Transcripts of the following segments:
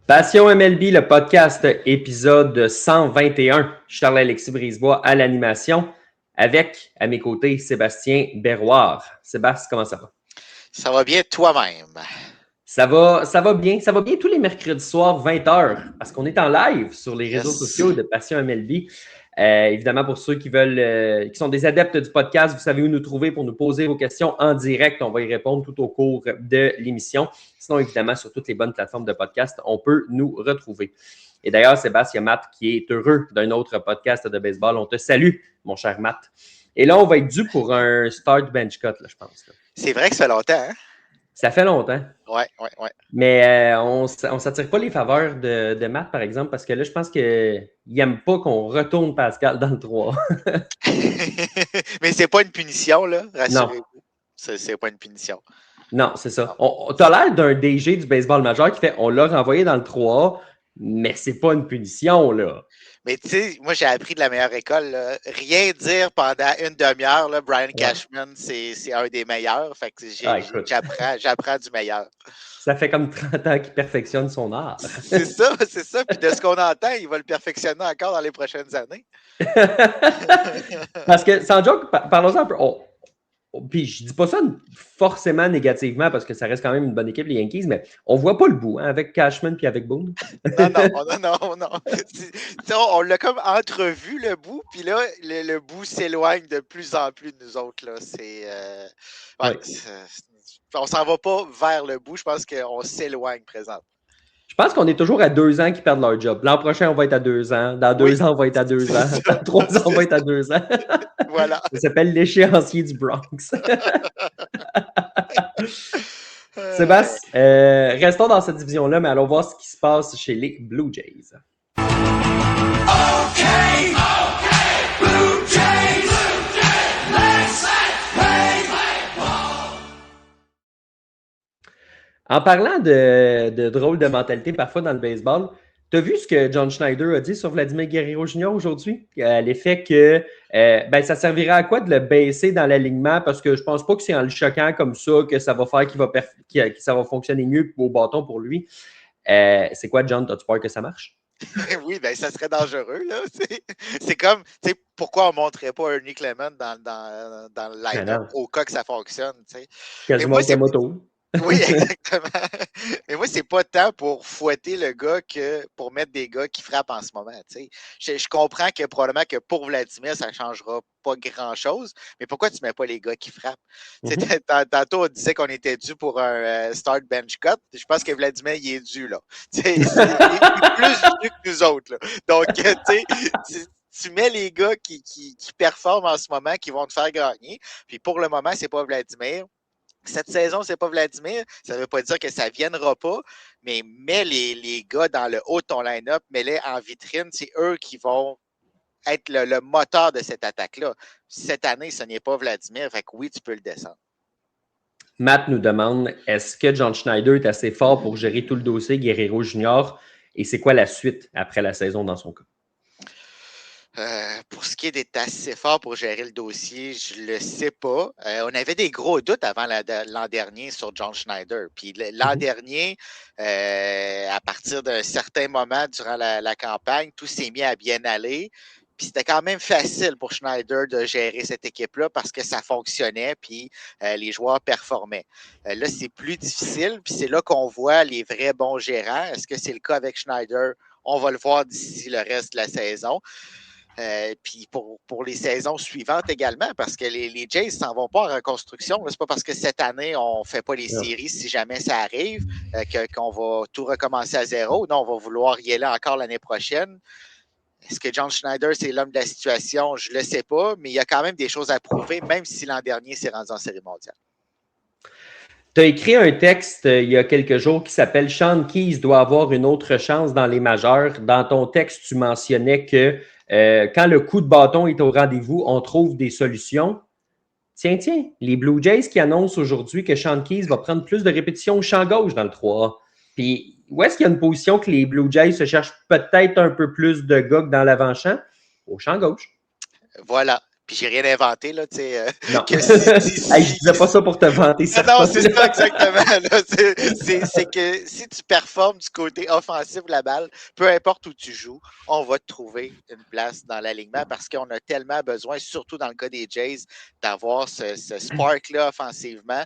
Passion MLB, le podcast, épisode 121. Charles-Alexis Brisebois à l'animation, avec, à mes côtés, Sébastien Berroir. Sébastien, comment ça va? Ça va bien toi-même? Ça va bien. Ça va bien tous les mercredis soirs, 20h, parce qu'on est en live sur les réseaux sociaux de Passion MLB. Évidemment, pour ceux qui veulent, qui sont des adeptes du podcast, vous savez où nous trouver pour nous poser vos questions en direct. On va y répondre tout au cours de l'émission. Sinon, évidemment, sur toutes les bonnes plateformes de podcast, on peut nous retrouver. Et d'ailleurs, Sébastien, il y a Matt qui est heureux d'un autre podcast de baseball. On te salue, mon cher Matt. Et là, on va être dû pour un start bench cut, là, je pense. Là. C'est vrai que ça fait longtemps, hein? Ça fait longtemps. Ouais. Mais on ne s'attire pas les faveurs de Matt, par exemple, parce que là, je pense qu'il n'aime pas qu'on retourne Pascal dans le 3. Mais c'est pas une punition, là, Non. rassurez-vous. C'est pas une punition. Non, c'est ça. Tu as l'air d'un DG du baseball majeur qui fait on l'a renvoyé dans le 3A, mais c'est pas une punition, là. Mais tu sais, moi, j'ai appris de la meilleure école. Là. Rien dire pendant une demi-heure, là, Brian Cashman, c'est un des meilleurs. Fait que j'apprends du meilleur. Ça fait comme 30 ans qu'il perfectionne son art. C'est ça. Puis de ce qu'on entend, il va le perfectionner encore dans les prochaines années. Parce que, sans joke, parlons-en un peu. Puis je dis pas ça forcément négativement parce que ça reste quand même une bonne équipe, les Yankees, mais on voit pas le bout avec Cashman puis avec Boone. Non. On l'a comme entrevu, le bout, puis là, le bout s'éloigne de plus en plus de nous autres. Là. On s'en va pas vers le bout, je pense qu'on s'éloigne présentement. Je pense qu'on est toujours à 2 ans qu'ils perdent leur job. L'an prochain, on va être à 2 ans. Dans 2 ans, on va être à 2 ans. Dans 3 ans, on va être à 2 ans. Voilà. Ça s'appelle l'échéancier du Bronx. Sébastien, restons dans cette division-là, mais allons voir ce qui se passe chez les Blue Jays. OK, Blue Jays, let's play ball. En parlant de drôles de mentalité parfois dans le baseball, tu as vu ce que John Schneider a dit sur Vladimir Guerrero Jr. aujourd'hui? À l'effet que ça servirait à quoi de le baisser dans l'alignement? Parce que je pense pas que c'est en le choquant comme ça que ça va faire que ça va fonctionner mieux au bâton pour lui. C'est quoi, John? As-tu peur que ça marche? Oui, ben ça serait dangereux. Là. C'est comme, pourquoi on ne montrait pas Ernie Clement dans le line-up au cas que ça fonctionne? Quasiment moto. Oui, exactement. Mais moi, c'est pas tant pour fouetter le gars que pour mettre des gars qui frappent en ce moment. Je comprends que probablement que pour Vladimir, ça ne changera pas grand-chose, mais pourquoi tu ne mets pas les gars qui frappent? Tantôt, on disait qu'on était dû pour un start bench cut. Je pense que Vladimir, il est dû, là. Il est plus dû que nous autres. Là. Donc, tu mets les gars qui performent en ce moment, qui vont te faire gagner. Puis pour le moment, c'est pas Vladimir. Cette saison, c'est pas Vladimir. Ça ne veut pas dire que ça ne viendra pas, mais mets les gars dans le haut de ton line-up, mets-les en vitrine. C'est eux qui vont être le moteur de cette attaque-là. Cette année, ce n'est pas Vladimir. Fait que oui, tu peux le descendre. Matt nous demande, est-ce que John Schneider est assez fort pour gérer tout le dossier Guerrero Junior? Et c'est quoi la suite après la saison dans son cas? Pour ce qui est d'être assez fort pour gérer le dossier, je ne le sais pas. On avait des gros doutes avant l'an dernier sur John Schneider. Puis l'an dernier, à partir d'un certain moment durant la campagne, tout s'est mis à bien aller. Puis c'était quand même facile pour Schneider de gérer cette équipe-là parce que ça fonctionnait puis les joueurs performaient. Là, c'est plus difficile. Puis c'est là qu'on voit les vrais bons gérants. Est-ce que c'est le cas avec Schneider? On va le voir d'ici le reste de la saison. Puis pour les saisons suivantes également, parce que les Jays ne s'en vont pas en reconstruction. Ce n'est pas parce que cette année, on ne fait pas les séries si jamais ça arrive qu'on va tout recommencer à zéro. Non, on va vouloir y aller encore l'année prochaine. Est-ce que John Schneider, c'est l'homme de la situation? Je ne le sais pas, mais il y a quand même des choses à prouver, même si l'an dernier s'est rendu en série mondiale. Tu as écrit un texte il y a quelques jours qui s'appelle « Sean Keyes doit avoir une autre chance dans les majeurs ». Dans ton texte, tu mentionnais que quand le coup de bâton est au rendez-vous, on trouve des solutions. Tiens, les Blue Jays qui annoncent aujourd'hui que Sean Keyes va prendre plus de répétitions au champ gauche dans le 3A. Puis, où est-ce qu'il y a une position que les Blue Jays se cherchent peut-être un peu plus de gars que dans l'avant-champ? Au champ gauche. Voilà. Puis j'ai rien inventé, là, tu sais. Non. Hey, je disais pas ça pour te vanter. Non, c'est ça, exactement. C'est que si tu performes du côté offensif de la balle, peu importe où tu joues, on va te trouver une place dans l'alignement parce qu'on a tellement besoin, surtout dans le cas des Jays, d'avoir ce spark-là offensivement.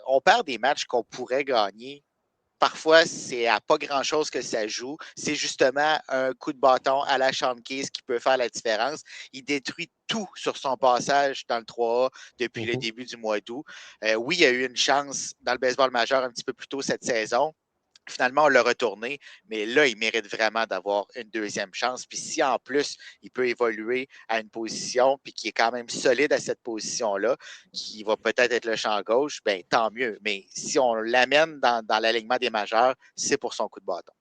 On perd des matchs qu'on pourrait gagner. Parfois, c'est à pas grand-chose que ça joue. C'est justement un coup de bâton à la Sean Keyes qui peut faire la différence. Il détruit tout sur son passage dans le 3A depuis le début du mois d'août. Oui, il y a eu une chance dans le baseball majeur un petit peu plus tôt cette saison. Finalement, on l'a retourné, mais là, il mérite vraiment d'avoir une deuxième chance. Puis si en plus, il peut évoluer à une position, puis qui est quand même solide à cette position-là, qui va peut-être être le champ gauche, bien, tant mieux. Mais si on l'amène dans l'alignement des majeurs, c'est pour son coup de bâton.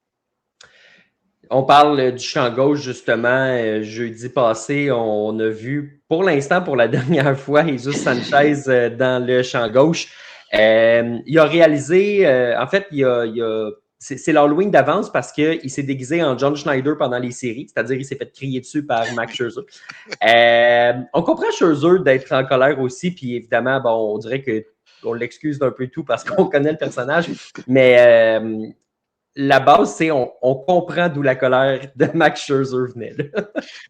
On parle du champ gauche, justement. Jeudi passé, on a vu, pour l'instant, pour la dernière fois, Jesus Sanchez dans le champ gauche. Il a réalisé, en fait, c'est l'Halloween d'avance parce qu'il s'est déguisé en John Schneider pendant les séries, c'est-à-dire il s'est fait crier dessus par Max Scherzer. On comprend Scherzer d'être en colère aussi, puis évidemment, bon, on dirait qu'on l'excuse d'un peu tout parce qu'on connaît le personnage, mais la base, c'est on comprend d'où la colère de Max Scherzer venait.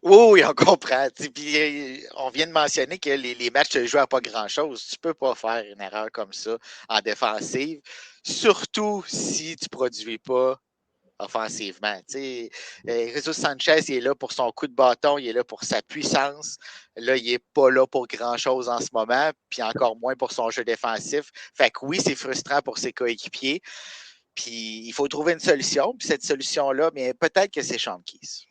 Oui, on comprend. Puis, on vient de mentionner que les matchs se jouent à pas grand-chose. Tu peux pas faire une erreur comme ça en défensive, surtout si tu ne produis pas offensivement. Jesus Sanchez, il est là pour son coup de bâton, il est là pour sa puissance. Là, il n'est pas là pour grand-chose en ce moment, puis encore moins pour son jeu défensif. Fait que oui, c'est frustrant pour ses coéquipiers. Puis il faut trouver une solution. Puis cette solution-là, mais peut-être que c'est Sean Keyes.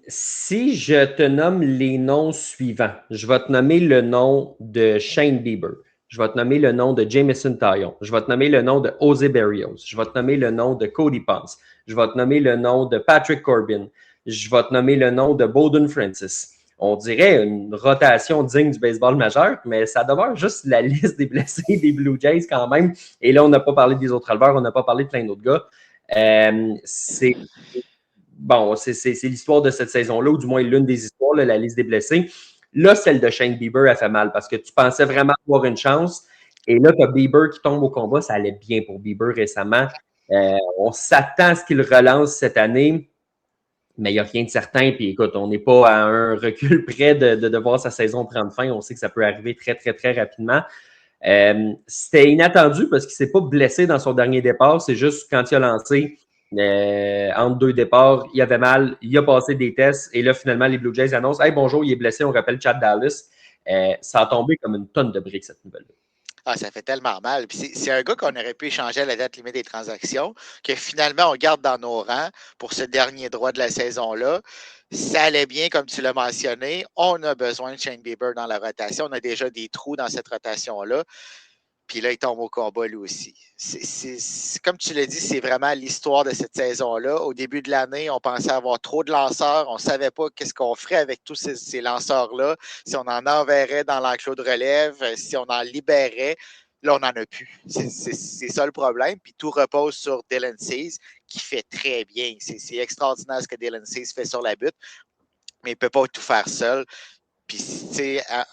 Si je te nomme les noms suivants, je vais te nommer le nom de Shane Bieber. Je vais te nommer le nom de Jameson Taillon. Je vais te nommer le nom de Jose Berrios. Je vais te nommer le nom de Cody Ponce. Je vais te nommer le nom de Patrick Corbin. Je vais te nommer le nom de Bowden Francis. On dirait une rotation digne du baseball majeur, mais ça demeure juste la liste des blessés des Blue Jays quand même. Et là, on n'a pas parlé des autres releveurs, on n'a pas parlé de plein d'autres gars. C'est l'histoire de cette saison-là, ou du moins l'une des histoires, là, la liste des blessés. Là, celle de Shane Bieber a fait mal parce que tu pensais vraiment avoir une chance. Et là, tu as Bieber qui tombe au combat. Ça allait bien pour Bieber récemment. On s'attend à ce qu'il relance cette année, mais il n'y a rien de certain. Puis écoute, on n'est pas à un recul près de voir sa saison prendre fin. On sait que ça peut arriver très, très, très rapidement. C'était inattendu parce qu'il ne s'est pas blessé dans son dernier départ. C'est juste quand il a lancé entre deux départs, il avait mal, il a passé des tests et là, finalement, les Blue Jays annoncent « Hey, bonjour, il est blessé, on rappelle Chad Dallas. » Ça a tombé comme une tonne de briques, cette nouvelle-là. Ah, ça fait tellement mal. Puis c'est un gars qu'on aurait pu échanger à la date limite des transactions, que finalement, on garde dans nos rangs pour ce dernier droit de la saison-là. Ça allait bien, comme tu l'as mentionné. On a besoin de Shane Bieber dans la rotation. On a déjà des trous dans cette rotation-là. Puis là, il tombe au combat lui aussi. Comme tu l'as dit, c'est vraiment l'histoire de cette saison-là. Au début de l'année, on pensait avoir trop de lanceurs. On ne savait pas qu'est-ce qu'on ferait avec tous ces lanceurs-là. Si on en enverrait dans l'enclos de relève, si on en libérait. Là, on n'en a plus. C'est ça le problème. Puis tout repose sur Dylan Cease, qui fait très bien. C'est extraordinaire ce que Dylan Cease fait sur la butte, mais il ne peut pas tout faire seul. Puis,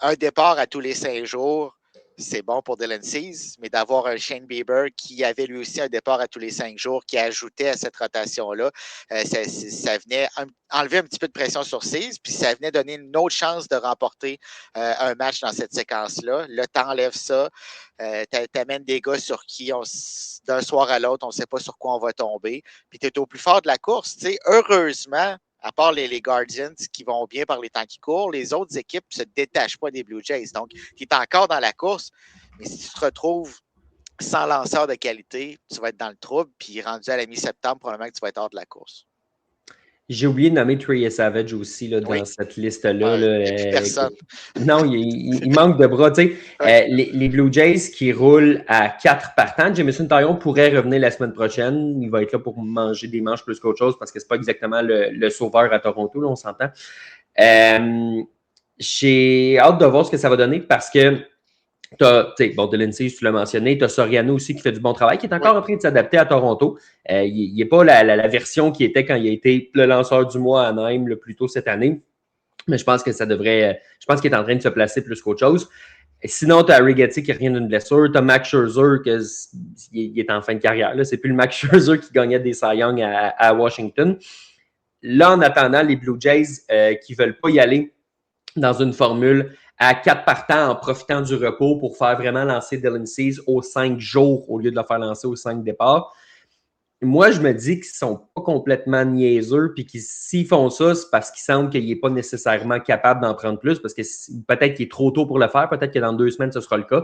un départ à tous les 5 jours, c'est bon pour Dylan Cease, mais d'avoir un Shane Bieber qui avait lui aussi un départ à tous les 5 jours, qui ajoutait à cette rotation-là, ça venait enlever un petit peu de pression sur Cease, puis ça venait donner une autre chance de remporter un match dans cette séquence-là. Là, t'enlèves ça, t'amènes des gars sur qui, d'un soir à l'autre, on ne sait pas sur quoi on va tomber, puis tu es au plus fort de la course. Heureusement, à part les Guardians qui vont bien par les temps qui courent, les autres équipes ne se détachent pas des Blue Jays. Donc, tu es encore dans la course, mais si tu te retrouves sans lanceur de qualité, tu vas être dans le trouble, puis rendu à la mi-septembre, probablement que tu vas être hors de la course. J'ai oublié de nommer Trey Savage aussi là, dans cette liste-là. Ouais, personne. Non, il manque de bras. Les Blue Jays qui roulent à 4 partants, Jameson Taillon pourrait revenir la semaine prochaine. Il va être là pour manger des manches plus qu'autre chose parce que c'est pas exactement le sauveur à Toronto, là, on s'entend. J'ai hâte de voir ce que ça va donner parce que Dylan Cease, tu l'as mentionné, tu as Soriano aussi qui fait du bon travail, qui est encore en train de s'adapter à Toronto. Il n'est pas la version qui était quand il a été le lanceur du mois à Anaheim plus tôt cette année. Mais je pense que ça devrait. Je pense qu'il est en train de se placer plus qu'autre chose. Et sinon, tu as Rigetti qui revient d'une blessure. Tu as Max Scherzer qui est en fin de carrière. C'est plus le Max Scherzer qui gagnait des Cy Young à Washington. Là, en attendant, les Blue Jays qui ne veulent pas y aller dans une formule à 4 partants en profitant du repos pour faire vraiment lancer Dylan Cease aux 5 jours au lieu de le faire lancer aux 5 départs. Moi, je me dis qu'ils ne sont pas complètement niaiseux, puis que s'ils font ça, c'est parce qu'il semble qu'il n'est pas nécessairement capable d'en prendre plus, parce que peut-être qu'il est trop tôt pour le faire, peut-être que dans 2 semaines, ce sera le cas.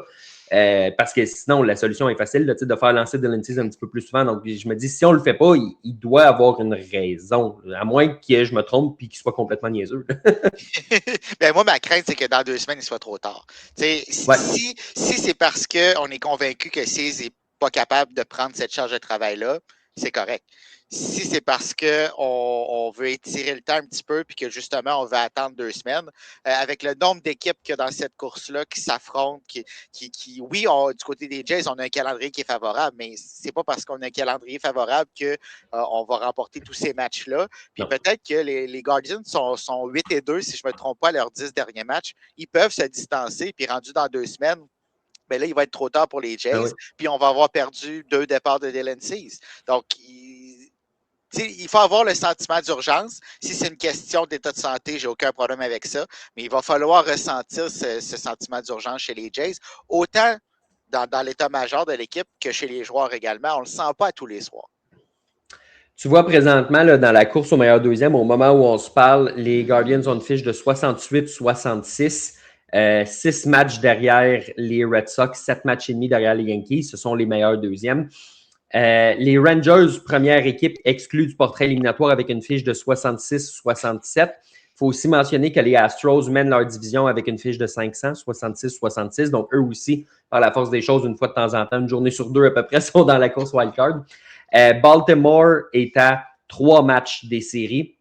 Parce que sinon, la solution est facile de faire lancer Dylan Cease un petit peu plus souvent. Donc, je me dis, si on ne le fait pas, il doit avoir une raison. À moins que je me trompe et qu'il soit complètement niaiseux. Ben moi, ma crainte, c'est que dans 2 semaines, il soit trop tard. Si c'est parce qu'on est convaincu que Cease n'est pas capable de prendre cette charge de travail-là, c'est correct. Si c'est parce qu'on veut étirer le temps un petit peu puis que justement, on veut attendre 2 semaines, avec le nombre d'équipes qu'il y a dans cette course-là qui s'affrontent, oui, du côté des Jays, on a un calendrier qui est favorable, mais c'est pas parce qu'on a un calendrier favorable qu'on va remporter tous ces matchs-là. Puis peut-être que les Guardians sont 8-2, si je ne me trompe pas, à leurs 10 derniers matchs. Ils peuvent se distancer, puis rendu dans 2 semaines, ben là, il va être trop tard pour les Jays, puis on va avoir perdu 2 départs de Dylan Cease. Donc, il faut avoir le sentiment d'urgence. Si c'est une question d'état de santé, j'ai aucun problème avec ça, mais il va falloir ressentir ce sentiment d'urgence chez les Jays, autant dans l'état-major de l'équipe que chez les joueurs également. On ne le sent pas à tous les soirs. Tu vois présentement, là, dans la course au meilleur deuxième, au moment où on se parle, les Guardians ont une fiche de 68-66. 6 matchs derrière les Red Sox, 7 matchs et demi derrière les Yankees. Ce sont les meilleurs deuxièmes. Les Rangers, première équipe, exclue du portrait éliminatoire avec une fiche de 66-67. Il faut aussi mentionner que les Astros mènent leur division avec une fiche de 500, 66-66. Donc, eux aussi, par la force des choses, une fois de temps en temps, une journée sur 2 à peu près, sont dans la course wildcard. Baltimore est à 3 matchs des séries.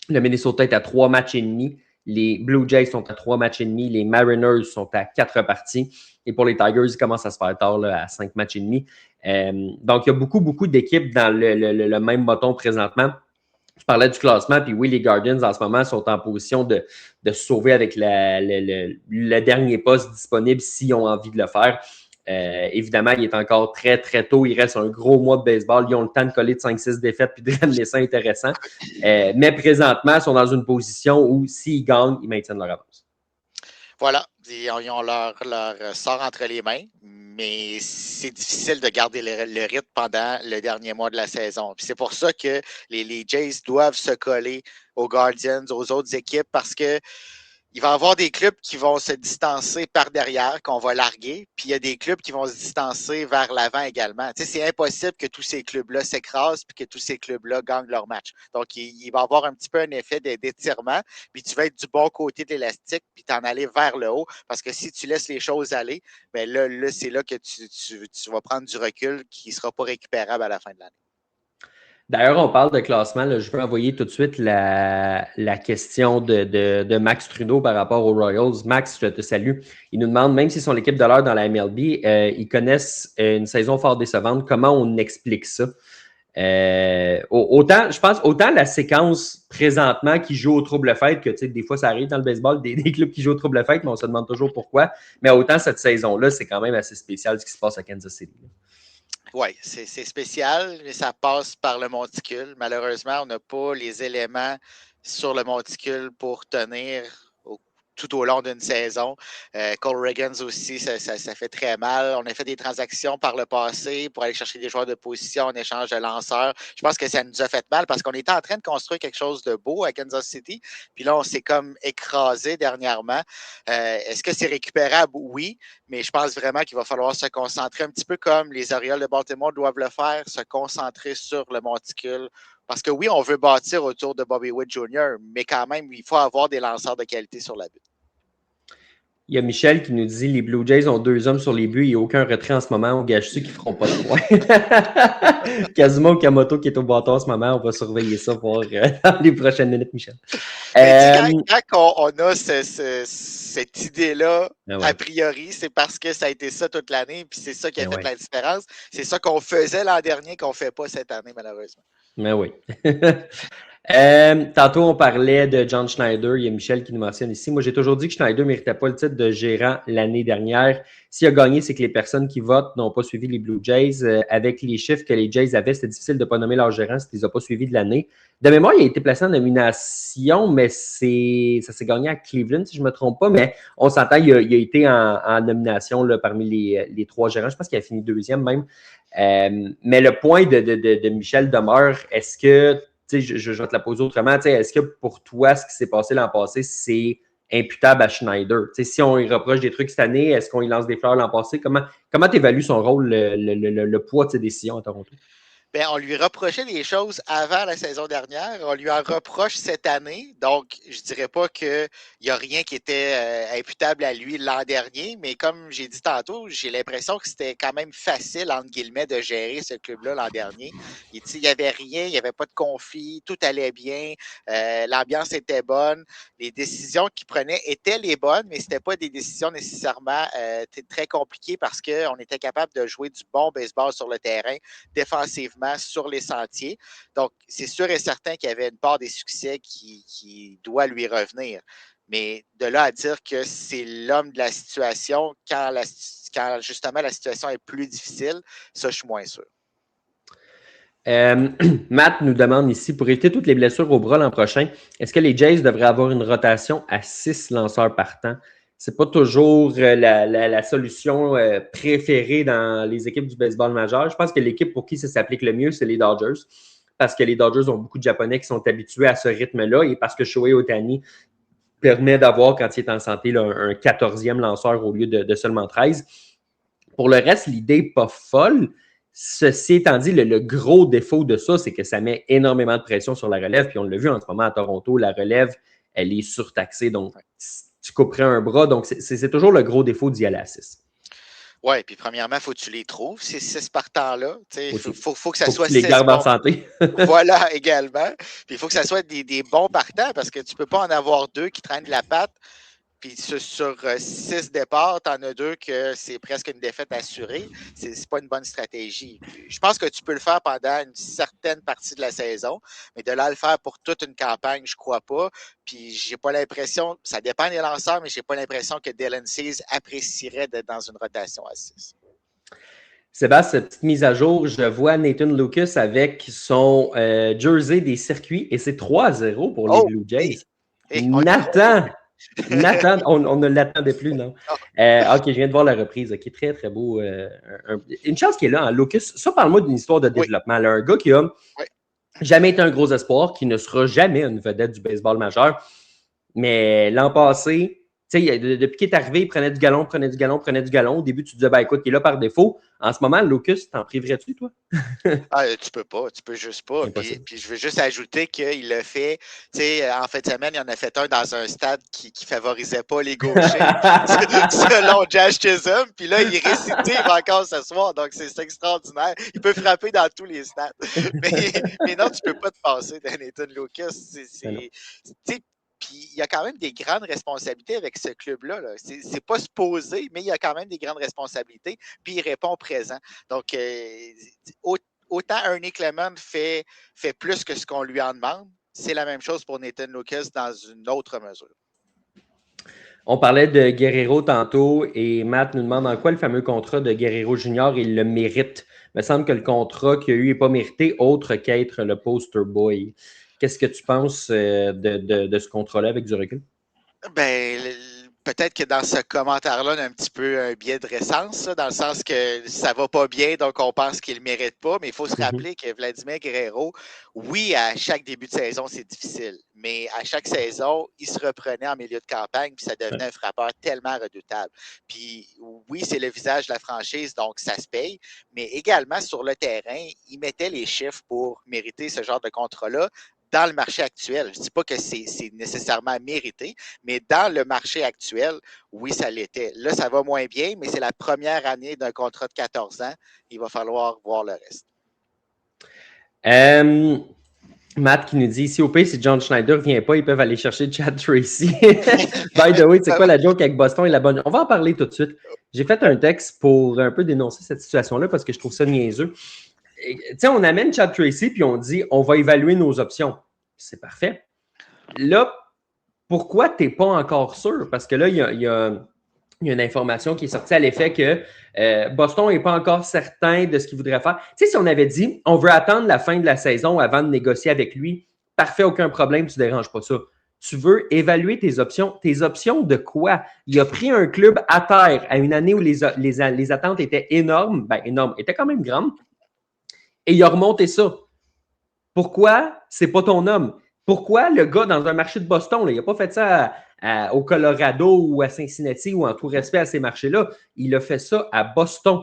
Le Minnesota est à 3 matchs et demi. Les Blue Jays sont à 3 matchs et demi. Les Mariners sont à 4 parties. Et pour les Tigers, ils commencent à se faire tard là, à 5 matchs et demi. Donc, il y a beaucoup d'équipes dans le même bâton présentement. Je parlais du classement, puis oui, les Guardians en ce moment sont en position de se sauver avec le dernier poste disponible s'ils ont envie de le faire. Évidemment, il est encore très, très tôt. Il reste un gros mois de baseball. Ils ont le temps de coller de 5-6 défaites puis de ramener ça intéressant. Mais présentement, ils sont dans une position où s'ils gagnent, ils maintiennent leur avance. Voilà, ils ont leur sort entre les mains, mais c'est difficile de garder le rythme pendant le dernier mois de la saison. Puis c'est pour ça que les Jays doivent se coller aux Guardians, aux autres équipes, parce que il va y avoir des clubs qui vont se distancer par derrière, qu'on va larguer, puis il y a des clubs qui vont se distancer vers l'avant également. Tu sais, c'est impossible que tous ces clubs-là s'écrasent puis que tous ces clubs-là gagnent leur match. Donc, il va y avoir un petit peu un effet d'étirement, puis tu vas être du bon côté de l'élastique, puis t'en aller vers le haut, parce que si tu laisses les choses aller, bien là c'est là que tu vas prendre du recul qui ne sera pas récupérable à la fin de l'année. D'ailleurs, on parle de classement. Là, je veux envoyer tout de suite la question de Max Trudeau par rapport aux Royals. Max, je te salue. Il nous demande, même s'ils sont l'équipe de l'heure dans la MLB, ils connaissent une saison fort décevante. Comment on explique ça? Je pense, autant la séquence présentement qui joue au trouble fête, que des fois ça arrive dans le baseball, des clubs qui jouent au trouble fête, mais on se demande toujours pourquoi. Mais autant cette saison-là, c'est quand même assez spécial ce qui se passe à Kansas City. Oui, c'est spécial, mais ça passe par le monticule. Malheureusement, on n'a pas les éléments sur le monticule pour tenir tout au long d'une saison. Cole Riggins aussi, ça fait très mal. On a fait des transactions par le passé pour aller chercher des joueurs de position en échange de lanceurs. Je pense que ça nous a fait mal parce qu'on était en train de construire quelque chose de beau à Kansas City. Puis là, on s'est comme écrasé dernièrement. Est-ce que c'est récupérable? Oui, mais je pense vraiment qu'il va falloir se concentrer un petit peu comme les Orioles de Baltimore doivent le faire, se concentrer sur le monticule. Parce que oui, on veut bâtir autour de Bobby Witt Jr., mais quand même, il faut avoir des lanceurs de qualité sur la butte. Il y a Michel qui nous dit les Blue Jays ont 2 hommes sur les buts, il n'y a aucun retrait en ce moment. On gage ceux qui ne feront pas de points. Kazuma Okamoto qui est au bâton en ce moment, on va surveiller ça pour dans les prochaines minutes, Michel. Quand on a cette idée-là, a priori, c'est parce que ça a été ça toute l'année, puis c'est ça qui a fait la différence. C'est ça qu'on faisait l'an dernier qu'on ne fait pas cette année, malheureusement. Mais oui. Tantôt, on parlait de John Schneider. Il y a Michel qui nous mentionne ici. Moi, j'ai toujours dit que Schneider ne méritait pas le titre de gérant l'année dernière. S'il a gagné, c'est que les personnes qui votent n'ont pas suivi les Blue Jays. Avec les chiffres que les Jays avaient, c'était difficile de ne pas nommer leur gérant si tu ne les as pas suivis de l'année. De mémoire, il a été placé en nomination, mais ça s'est gagné à Cleveland, si je ne me trompe pas. Mais on s'entend, il a été en nomination là, parmi les 3 gérants. Je pense qu'il a fini 2e même. Mais le point de Michel demeure, est-ce que je vais te la poser autrement. Est-ce que pour toi, ce qui s'est passé l'an passé, c'est imputable à Schneider? Si on lui reproche des trucs cette année, est-ce qu'on lui lance des fleurs l'an passé? Comment tu évalues son rôle, le poids de ses décisions à Toronto? Bien, on lui reprochait des choses avant la saison dernière. On lui en reproche cette année. Donc, je ne dirais pas qu'il n'y a rien qui était imputable à lui l'an dernier, mais comme j'ai dit tantôt, j'ai l'impression que c'était quand même facile, entre guillemets, de gérer ce club-là l'an dernier. Il n'y avait rien, il n'y avait pas de conflit, tout allait bien, l'ambiance était bonne, les décisions qu'il prenait étaient les bonnes, mais ce n'étaient pas des décisions nécessairement très compliquées parce qu'on était capable de jouer du bon baseball sur le terrain, défensivement, sur les sentiers. Donc, c'est sûr et certain qu'il y avait une part des succès qui doit lui revenir. Mais de là à dire que c'est l'homme de la situation quand justement la situation est plus difficile, ça, je suis moins sûr. Matt nous demande ici, pour éviter toutes les blessures au bras l'an prochain, est-ce que les Jays devraient avoir une rotation à 6 lanceurs partants? C'est pas toujours la solution préférée dans les équipes du baseball majeur. Je pense que l'équipe pour qui ça s'applique le mieux, c'est les Dodgers, parce que les Dodgers ont beaucoup de Japonais qui sont habitués à ce rythme-là et parce que Shohei Ohtani permet d'avoir, quand il est en santé, là, un 14e lanceur au lieu de seulement 13. Pour le reste, l'idée n'est pas folle. Ceci étant dit, le gros défaut de ça, c'est que ça met énormément de pression sur la relève. Puis on l'a vu en ce moment à Toronto, la relève, elle est surtaxée. Donc, tu couperais un bras. Donc, c'est toujours le gros défaut d'y aller à 6. Oui, puis premièrement, il faut que tu les trouves, ces 6 partants-là. Il faut que ça soit les gardes en santé. Voilà, également. Puis il faut que ça soit des bons partants parce que tu ne peux pas en avoir 2 qui traînent de la patte. Puis sur 6 départs, tu en as 2 que c'est presque une défaite assurée. C'est pas une bonne stratégie. Je pense que tu peux le faire pendant une certaine partie de la saison, mais de là à le faire pour toute une campagne, je crois pas. Puis j'ai pas l'impression, ça dépend des lanceurs, mais j'ai pas l'impression que Dylan Cease apprécierait d'être dans une rotation à 6. Sébastien, petite mise à jour, je vois Nathan Lucas avec son jersey des circuits et c'est 3-0 pour les Blue Jays. Nathan, on ne l'attendait plus, non? OK, je viens de voir la reprise. OK, très, très beau. Une chance qu'il est là, hein, Lucas. Ça, parle-moi d'une histoire de développement. Là, un gars qui a jamais été un gros espoir, qui ne sera jamais une vedette du baseball majeur. Mais l'an passé, depuis qu'il est arrivé, il prenait du galon. Au début, tu te disais, ben, écoute, il est là par défaut. En ce moment, Lucas, t'en priverais-tu, toi? Tu peux pas, tu peux juste pas. Puis je veux juste ajouter qu'il l'a fait, en fin de semaine, il en a fait un dans un stade qui favorisait pas les gauchers, selon Josh Chisholm. Puis là, il est récité encore ce soir, donc c'est extraordinaire. Il peut frapper dans tous les stades. Mais non, tu peux pas te passer d'un Nathan Lucas. Puis il y a quand même des grandes responsabilités avec ce club-là. Là. C'est pas supposé, mais il y a quand même des grandes responsabilités. Puis il répond présent. Donc, autant Ernie Clement fait plus que ce qu'on lui en demande, c'est la même chose pour Nathan Lucas dans une autre mesure. On parlait de Guerrero tantôt et Matt nous demande en quoi le fameux contrat de Guerrero Junior il le mérite. Il me semble que le contrat qu'il a eu n'est pas mérité autre qu'être le poster boy. Qu'est-ce que tu penses de ce contrat-là avec du recul? Ben, peut-être que dans ce commentaire-là, on a un petit peu un biais de récence, dans le sens que ça va pas bien, donc on pense qu'il ne le mérite pas. Mais il faut se rappeler que Vladimir Guerrero, oui, à chaque début de saison, c'est difficile. Mais à chaque saison, il se reprenait en milieu de campagne, puis ça devenait un frappeur tellement redoutable. Puis oui, c'est le visage de la franchise, donc ça se paye. Mais également, sur le terrain, il mettait les chiffres pour mériter ce genre de contrat-là. Dans le marché actuel, je ne dis pas que c'est nécessairement mérité, mais dans le marché actuel, oui, ça l'était. Là, ça va moins bien, mais c'est la première année d'un contrat de 14 ans. Il va falloir voir le reste. Matt qui nous dit, ici au pays, si John Schneider ne vient pas, ils peuvent aller chercher Chad Tracy. By the way, c'est quoi la joke avec Boston et la bonne... On va en parler tout de suite. J'ai fait un texte pour un peu dénoncer cette situation-là parce que je trouve ça niaiseux. On amène Chad Tracy puis on dit on va évaluer nos options. c'est parfait. Là, pourquoi tu n'es pas encore sûr? Parce que là, il y a une information qui est sortie à l'effet que Boston n'est pas encore certain de ce qu'il voudrait faire. Tu sais, si on avait dit, on veut attendre la fin de la saison avant de négocier avec lui, parfait, aucun problème, tu ne déranges pas ça. Tu veux évaluer tes options. Tes options de quoi? Il a pris un club à terre à une année où les attentes étaient énormes, étaient quand même grandes, et il a remonté ça. Pourquoi c'est pas ton homme? Pourquoi le gars dans un marché de Boston, là, il n'a pas fait ça au Colorado ou à Cincinnati ou en tout respect à ces marchés-là, il a fait ça à Boston.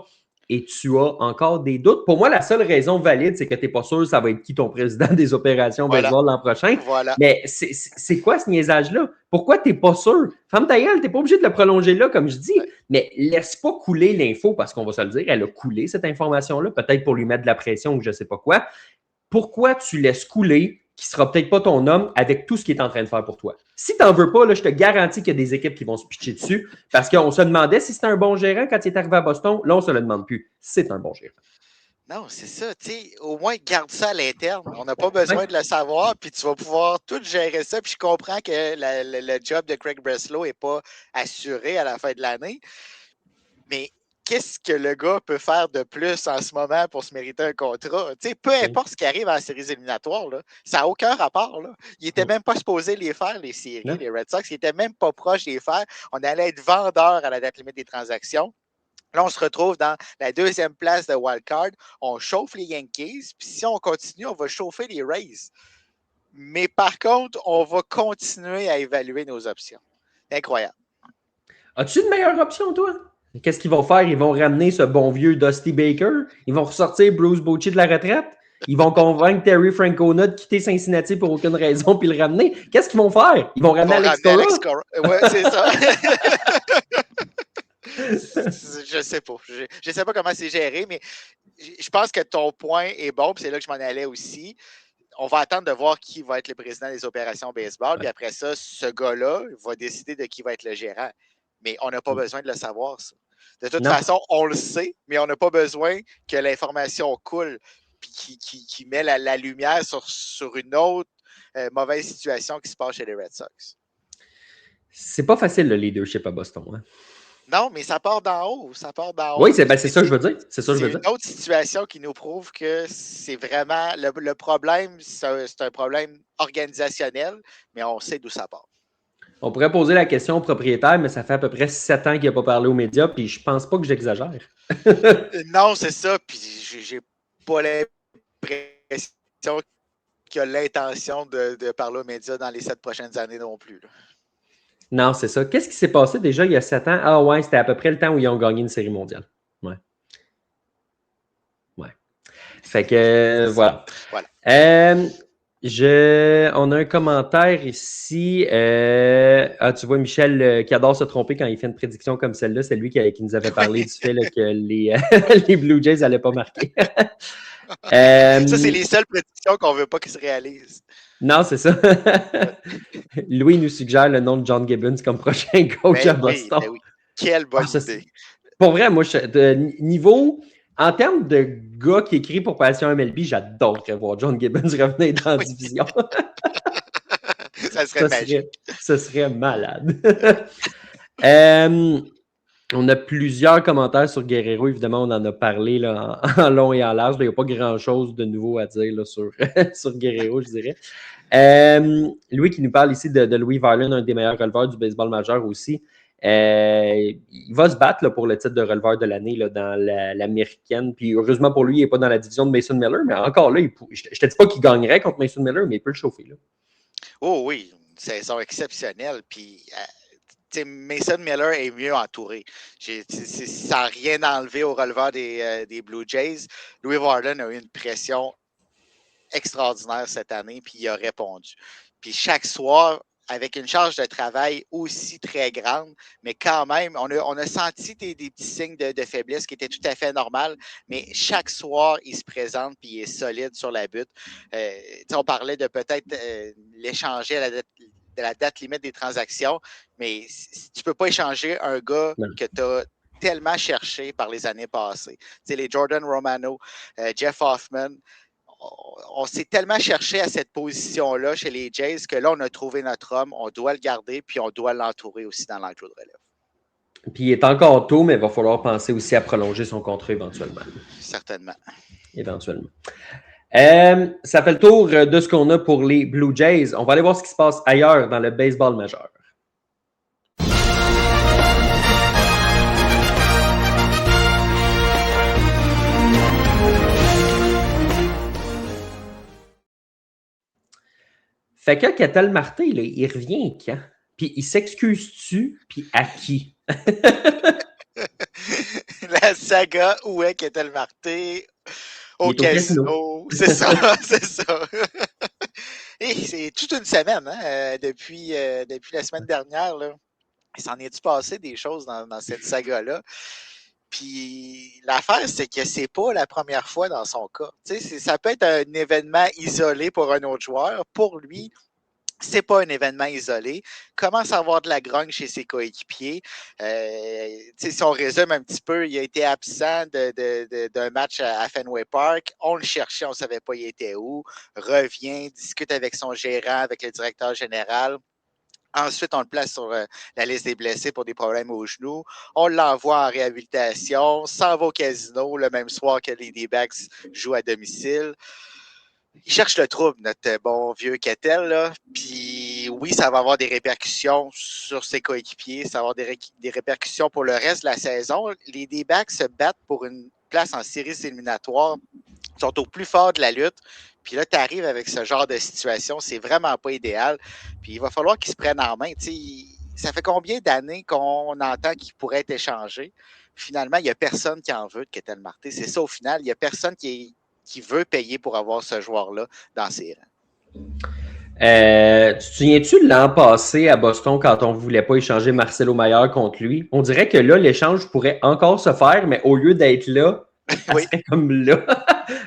Et tu as encore des doutes. Pour moi, la seule raison valide, c'est que tu n'es pas sûr ça va être qui ton président des opérations baseball l'an prochain. Voilà. Mais c'est quoi ce niaisage-là? Pourquoi tu n'es pas sûr? Femme ta gueule, tu n'es pas obligé de le prolonger là, comme je dis, mais laisse pas couler l'info, parce qu'on va se le dire, elle a coulé cette information-là, peut-être pour lui mettre de la pression ou je ne sais pas quoi. Pourquoi tu laisses couler qui ne sera peut-être pas ton homme avec tout ce qu'il est en train de faire pour toi? Si tu n'en veux pas, là, je te garantis qu'il y a des équipes qui vont se pitcher dessus parce qu'on se demandait si c'était un bon gérant quand il est arrivé à Boston. Là, on ne se le demande plus. C'est un bon gérant. Non, c'est ça. Au moins, garde ça à l'interne. On n'a pas besoin de le savoir, puis tu vas pouvoir tout gérer ça. Puis je comprends que le job de Craig Breslow n'est pas assuré à la fin de l'année. Mais qu'est-ce que le gars peut faire de plus en ce moment pour se mériter un contrat? Peu importe ce qui arrive en séries éliminatoires, là, ça n'a aucun rapport. Là. Il n'était même pas supposé les faire, les séries, les Red Sox. Il n'était même pas proche de les faire. On allait être vendeur à la date limite des transactions. Là, on se retrouve dans la deuxième place de wildcard. On chauffe les Yankees. Puis si on continue, on va chauffer les Rays. Mais par contre, on va continuer à évaluer nos options. Incroyable. As-tu une meilleure option, toi? Qu'est-ce qu'ils vont faire? Ils vont ramener ce bon vieux Dusty Baker. Ils vont ressortir Bruce Bochy de la retraite. Ils vont convaincre Terry Francona de quitter Cincinnati pour aucune raison puis le ramener. Qu'est-ce qu'ils vont faire? Ils vont ramener Alex Cora? Oui, c'est ça. Je sais pas. Je sais pas comment c'est géré, mais je pense que ton point est bon, puis c'est là que je m'en allais aussi. On va attendre de voir qui va être le président des opérations baseball, puis après ça, ce gars-là va décider de qui va être le gérant. Mais on n'a pas besoin de le savoir, ça. De toute façon, on le sait, mais on n'a pas besoin que l'information coule puis qui met la lumière sur une autre mauvaise situation qui se passe chez les Red Sox. C'est pas facile, le leadership à Boston. Hein? Non, mais ça part d'en haut. Ça part d'en haut. Oui, c'est ça que je veux dire. C'est ça que je veux dire. C'est une autre situation qui nous prouve que c'est vraiment le problème, c'est un problème organisationnel, mais on sait d'où ça part. On pourrait poser la question au propriétaire, mais ça fait à peu près 7 ans qu'il n'a pas parlé aux médias, puis je pense pas que j'exagère. Non, c'est ça, puis j'ai pas l'impression qu'il a l'intention de parler aux médias dans les 7 prochaines années non plus. Là. Non, c'est ça. Qu'est-ce qui s'est passé déjà il y a 7 ans? Ah ouais, c'était à peu près le temps où ils ont gagné une série mondiale. Ouais. Fait que, voilà. On a un commentaire ici. Tu vois Michel qui adore se tromper quand il fait une prédiction comme celle-là. C'est lui qui nous avait parlé du fait là, que les Blue Jays n'allaient pas marquer. Ça, c'est les seules prédictions qu'on ne veut pas qu'ils se réalisent. Non, c'est ça. Louis nous suggère le nom de John Gibbons comme prochain coach à Boston. Oui. Quelle bonne idée. Pour vrai, moi, niveau... En termes de gars qui écrit pour Passion MLB, j'adorerais voir John Gibbons revenir dans la division. Ça serait magique. Ce serait malade. On a plusieurs commentaires sur Guerrero. Évidemment, on en a parlé là, en long et en large. Il n'y a pas grand-chose de nouveau à dire là, sur Guerrero, je dirais. Louis qui nous parle ici de Louis Varland, un des meilleurs releveurs du baseball majeur aussi. Il va se battre là, pour le titre de releveur de l'année là, dans l'américaine. Puis heureusement pour lui, il n'est pas dans la division de Mason Miller, mais encore là, je ne te dis pas qu'il gagnerait contre Mason Miller, mais il peut le chauffer. Là. Oh oui, une saison exceptionnelle. Puis Mason Miller est mieux entouré. Ça n'a rien enlevé au releveur des Blue Jays. Louis Varland a eu une pression extraordinaire cette année, puis il a répondu. Puis chaque soir, avec une charge de travail aussi très grande, mais quand même, on a senti des petits signes de faiblesse qui étaient tout à fait normaux, mais chaque soir, il se présente et il est solide sur la butte. On parlait de peut-être l'échanger à la date limite des transactions, mais tu ne peux pas échanger un gars que tu as tellement cherché par les années passées. Les Jordan Romano, Jeff Hoffman, on s'est tellement cherché à cette position-là chez les Jays que là, on a trouvé notre homme. On doit le garder, puis on doit l'entourer aussi dans l'enclos de relève. Puis il est encore tôt, mais il va falloir penser aussi à prolonger son contrat éventuellement. Certainement. Éventuellement. Ça fait le tour de ce qu'on a pour les Blue Jays. On va aller voir ce qui se passe ailleurs dans le baseball majeur. Fait que Ketel Marte, là, il revient quand? Puis il s'excuse-tu? Puis à qui? La saga où est Ketel Marte au casino. C'est ça, c'est ça. Et c'est toute une semaine, hein, depuis la semaine dernière. Là. Il s'en est-tu passé des choses dans cette saga-là? Puis l'affaire, c'est que c'est pas la première fois dans son cas. Ça peut être un événement isolé pour un autre joueur. Pour lui, c'est pas un événement isolé. Commence à avoir de la grogne chez ses coéquipiers. Si on résume un petit peu, il a été absent d'un match à Fenway Park. On le cherchait, on ne savait pas il était où. Revient, discute avec son gérant, avec le directeur général. Ensuite, on le place sur la liste des blessés pour des problèmes aux genoux. On l'envoie en réhabilitation, s'en va au casino le même soir que les D-backs jouent à domicile. Il cherche le trouble, notre bon vieux Ketel, là. Puis oui, ça va avoir des répercussions sur ses coéquipiers, ça va avoir des répercussions pour le reste de la saison. Les D-backs se battent pour une place en séries éliminatoires, sont au plus fort de la lutte. Puis là, tu arrives avec ce genre de situation, c'est vraiment pas idéal. Puis il va falloir qu'ils se prennent en main. Ça fait combien d'années qu'on entend qu'il pourrait être échangé? Finalement, il n'y a personne qui en veut de Ketel Marte. C'est ça au final, il n'y a personne qui veut payer pour avoir ce joueur-là dans ses rangs. Tu te souviens-tu de l'an passé à Boston quand on ne voulait pas échanger Marcelo Mayer contre lui? On dirait que là, l'échange pourrait encore se faire, mais au lieu d'être là, elle serait comme là.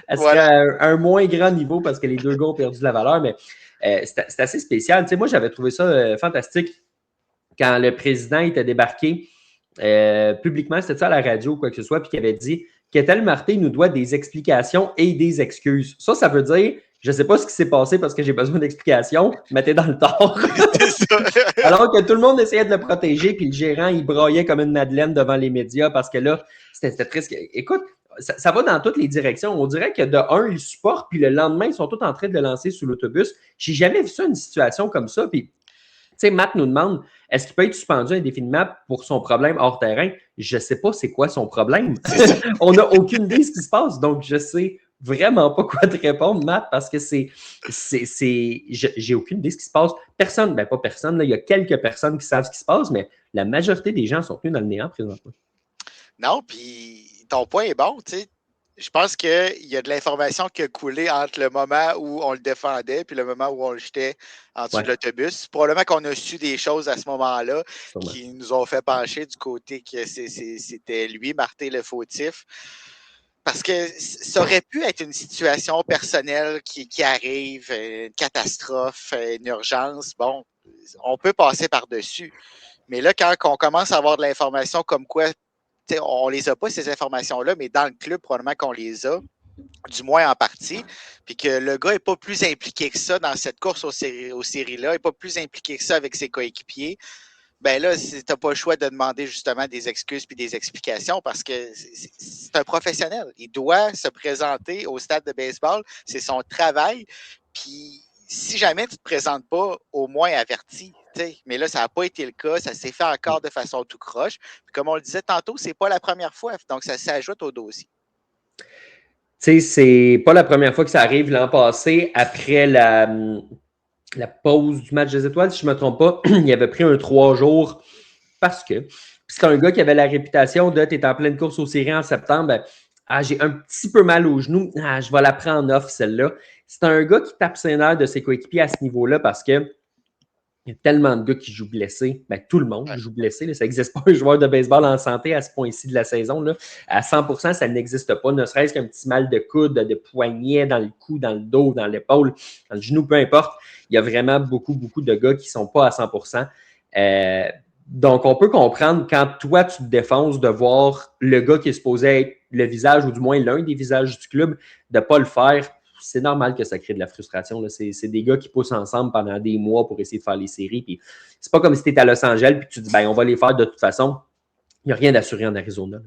Elle serait à un moins grand niveau parce que les deux gars ont perdu de la valeur, mais c'est assez spécial. Tu sais, moi, j'avais trouvé ça fantastique quand le président était débarqué publiquement, c'était ça à la radio ou quoi que ce soit, puis qu'il avait dit Ketel Marte nous doit des explications et des excuses. Ça veut dire, je ne sais pas ce qui s'est passé parce que j'ai besoin d'explications, mais t'es dans le tort. Alors que tout le monde essayait de le protéger, puis le gérant, il braillait comme une madeleine devant les médias parce que là, c'était triste. Écoute, ça va dans toutes les directions. On dirait que de un, ils supportent, puis le lendemain, ils sont tous en train de le lancer sous l'autobus. J'ai jamais vu ça, une situation comme ça. Puis, tu sais, Matt nous demande, est-ce qu'il peut être suspendu indéfiniment pour son problème hors terrain? Je ne sais pas c'est quoi son problème. On n'a aucune idée de ce qui se passe. Donc, je sais vraiment pas quoi te répondre, Matt, parce que j'ai aucune idée de ce qui se passe. Personne, pas personne, là, il y a quelques personnes qui savent ce qui se passe, mais la majorité des gens sont tenus dans le néant présentement. Non, puis ton point est bon, tu sais. Je pense qu'il y a de l'information qui a coulé entre le moment où on le défendait puis le moment où on le jetait en dessous de l'autobus. Probablement qu'on a su des choses à ce moment-là qui nous ont fait pencher du côté que c'était lui, Marte, le fautif. Parce que ça aurait pu être une situation personnelle qui arrive, une catastrophe, une urgence. Bon, on peut passer par-dessus. Mais là, quand on commence à avoir de l'information comme quoi, on ne les a pas, ces informations-là, mais dans le club, probablement qu'on les a, du moins en partie, puis que le gars n'est pas plus impliqué que ça dans cette course aux séries-là, n'est pas plus impliqué que ça avec ses coéquipiers, ben là, tu n'as pas le choix de demander justement des excuses puis des explications parce que c'est un professionnel. Il doit se présenter au stade de baseball, c'est son travail, puis si jamais tu ne te présentes pas, au moins averti. Mais là, ça n'a pas été le cas. Ça s'est fait encore de façon tout croche. Puis comme on le disait tantôt, c'est pas la première fois. Donc, ça s'ajoute au dossier. Tu sais, c'est pas la première fois que ça arrive. L'an passé, après la pause du match des étoiles, si je ne me trompe pas, il avait pris un 3 jours parce que c'est un gars qui avait la réputation de t'es en pleine course aux séries en septembre. J'ai un petit peu mal au genou. Je vais la prendre en off, celle-là. C'est un gars qui tape ses nerfs de ses coéquipiers à ce niveau-là parce que il y a tellement de gars qui jouent blessés. Tout le monde joue blessé. Ça n'existe pas un joueur de baseball en santé à ce point-ci de la saison. Là. À 100%, ça n'existe pas. Ne serait-ce qu'un petit mal de coude, de poignet, dans le cou, dans le dos, dans l'épaule, dans le genou, peu importe. Il y a vraiment beaucoup, beaucoup de gars qui ne sont pas à 100%. Donc, on peut comprendre quand toi, tu te défonces de voir le gars qui est supposé être le visage, ou du moins l'un des visages du club, de ne pas le faire. c'est normal que ça crée de la frustration. Là. C'est des gars qui poussent ensemble pendant des mois pour essayer de faire les séries. Puis c'est pas comme si tu étais à Los Angeles et tu dis ben, on va les faire de toute façon. Il n'y a rien d'assuré en Arizona. Là.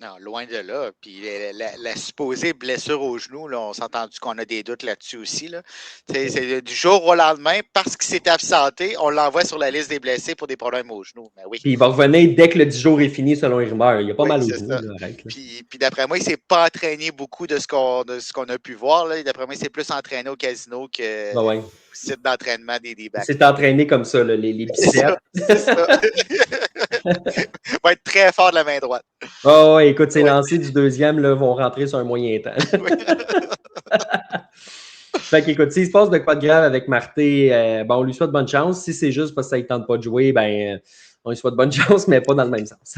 Non, loin de là. Puis la supposée blessure au genou, là, on s'est entendu qu'on a des doutes là-dessus aussi. Là. C'est du jour au lendemain, parce qu'il s'est absenté, on l'envoie sur la liste des blessés pour des problèmes au genou. Mais oui. Puis il va revenir dès que le 10 jours est fini, selon les rumeurs. Il y a pas mal au genou. Là, arrête, là. Puis d'après moi, il ne s'est pas entraîné beaucoup de ce qu'on a pu voir. Là. D'après moi, il s'est plus entraîné au casino que au site d'entraînement des D-backs. Il s'est entraîné comme ça, là, les biceps. C'est ça. Va être très fort de la main droite. Oh, écoute, ces lancers du deuxième là, vont rentrer sur un moyen temps. Fait qu'écoute, s'il se passe de quoi de grave avec Marté, on lui souhaite bonne chance. Si c'est juste parce que ça ne tente pas de jouer, on lui souhaite bonne chance, mais pas dans le même sens.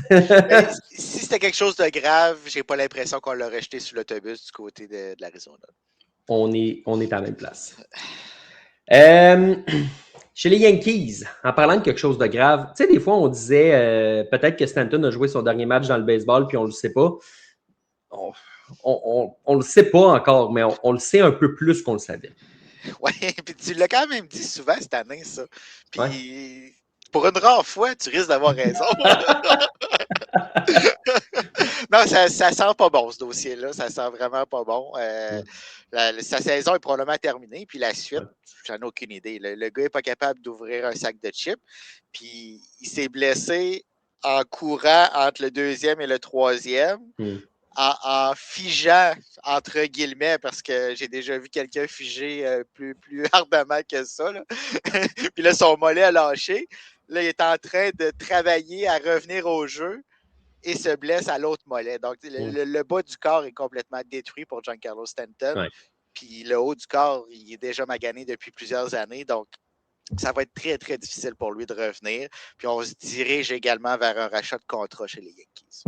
Si c'était quelque chose de grave, j'ai pas l'impression qu'on l'a rejeté sur l'autobus du côté de l'Arizona. On est à la même place. Chez les Yankees, en parlant de quelque chose de grave, tu sais, des fois, on disait peut-être que Stanton a joué son dernier match dans le baseball, puis on ne le sait pas. On le sait pas encore, mais on le sait un peu plus qu'on le savait. Oui, puis tu l'as quand même dit souvent cette année, ça. Puis pour une rare fois, tu risques d'avoir raison. Non, ça sent pas bon, ce dossier-là. Ça sent vraiment pas bon. Sa saison est probablement terminée. Puis la suite, j'en ai aucune idée. Le gars n'est pas capable d'ouvrir un sac de chips. Puis il s'est blessé en courant entre le deuxième et le troisième. En figeant, entre guillemets, parce que j'ai déjà vu quelqu'un figer plus ardemment que ça. Là. Puis là, son mollet a lâché. Là, il est en train de travailler à revenir au jeu et se blesse à l'autre mollet. Donc, le bas du corps est complètement détruit pour Giancarlo Stanton. Ouais. Puis le haut du corps, il est déjà magané depuis plusieurs années. Donc, ça va être très, très difficile pour lui de revenir. Puis on se dirige également vers un rachat de contrat chez les Yankees.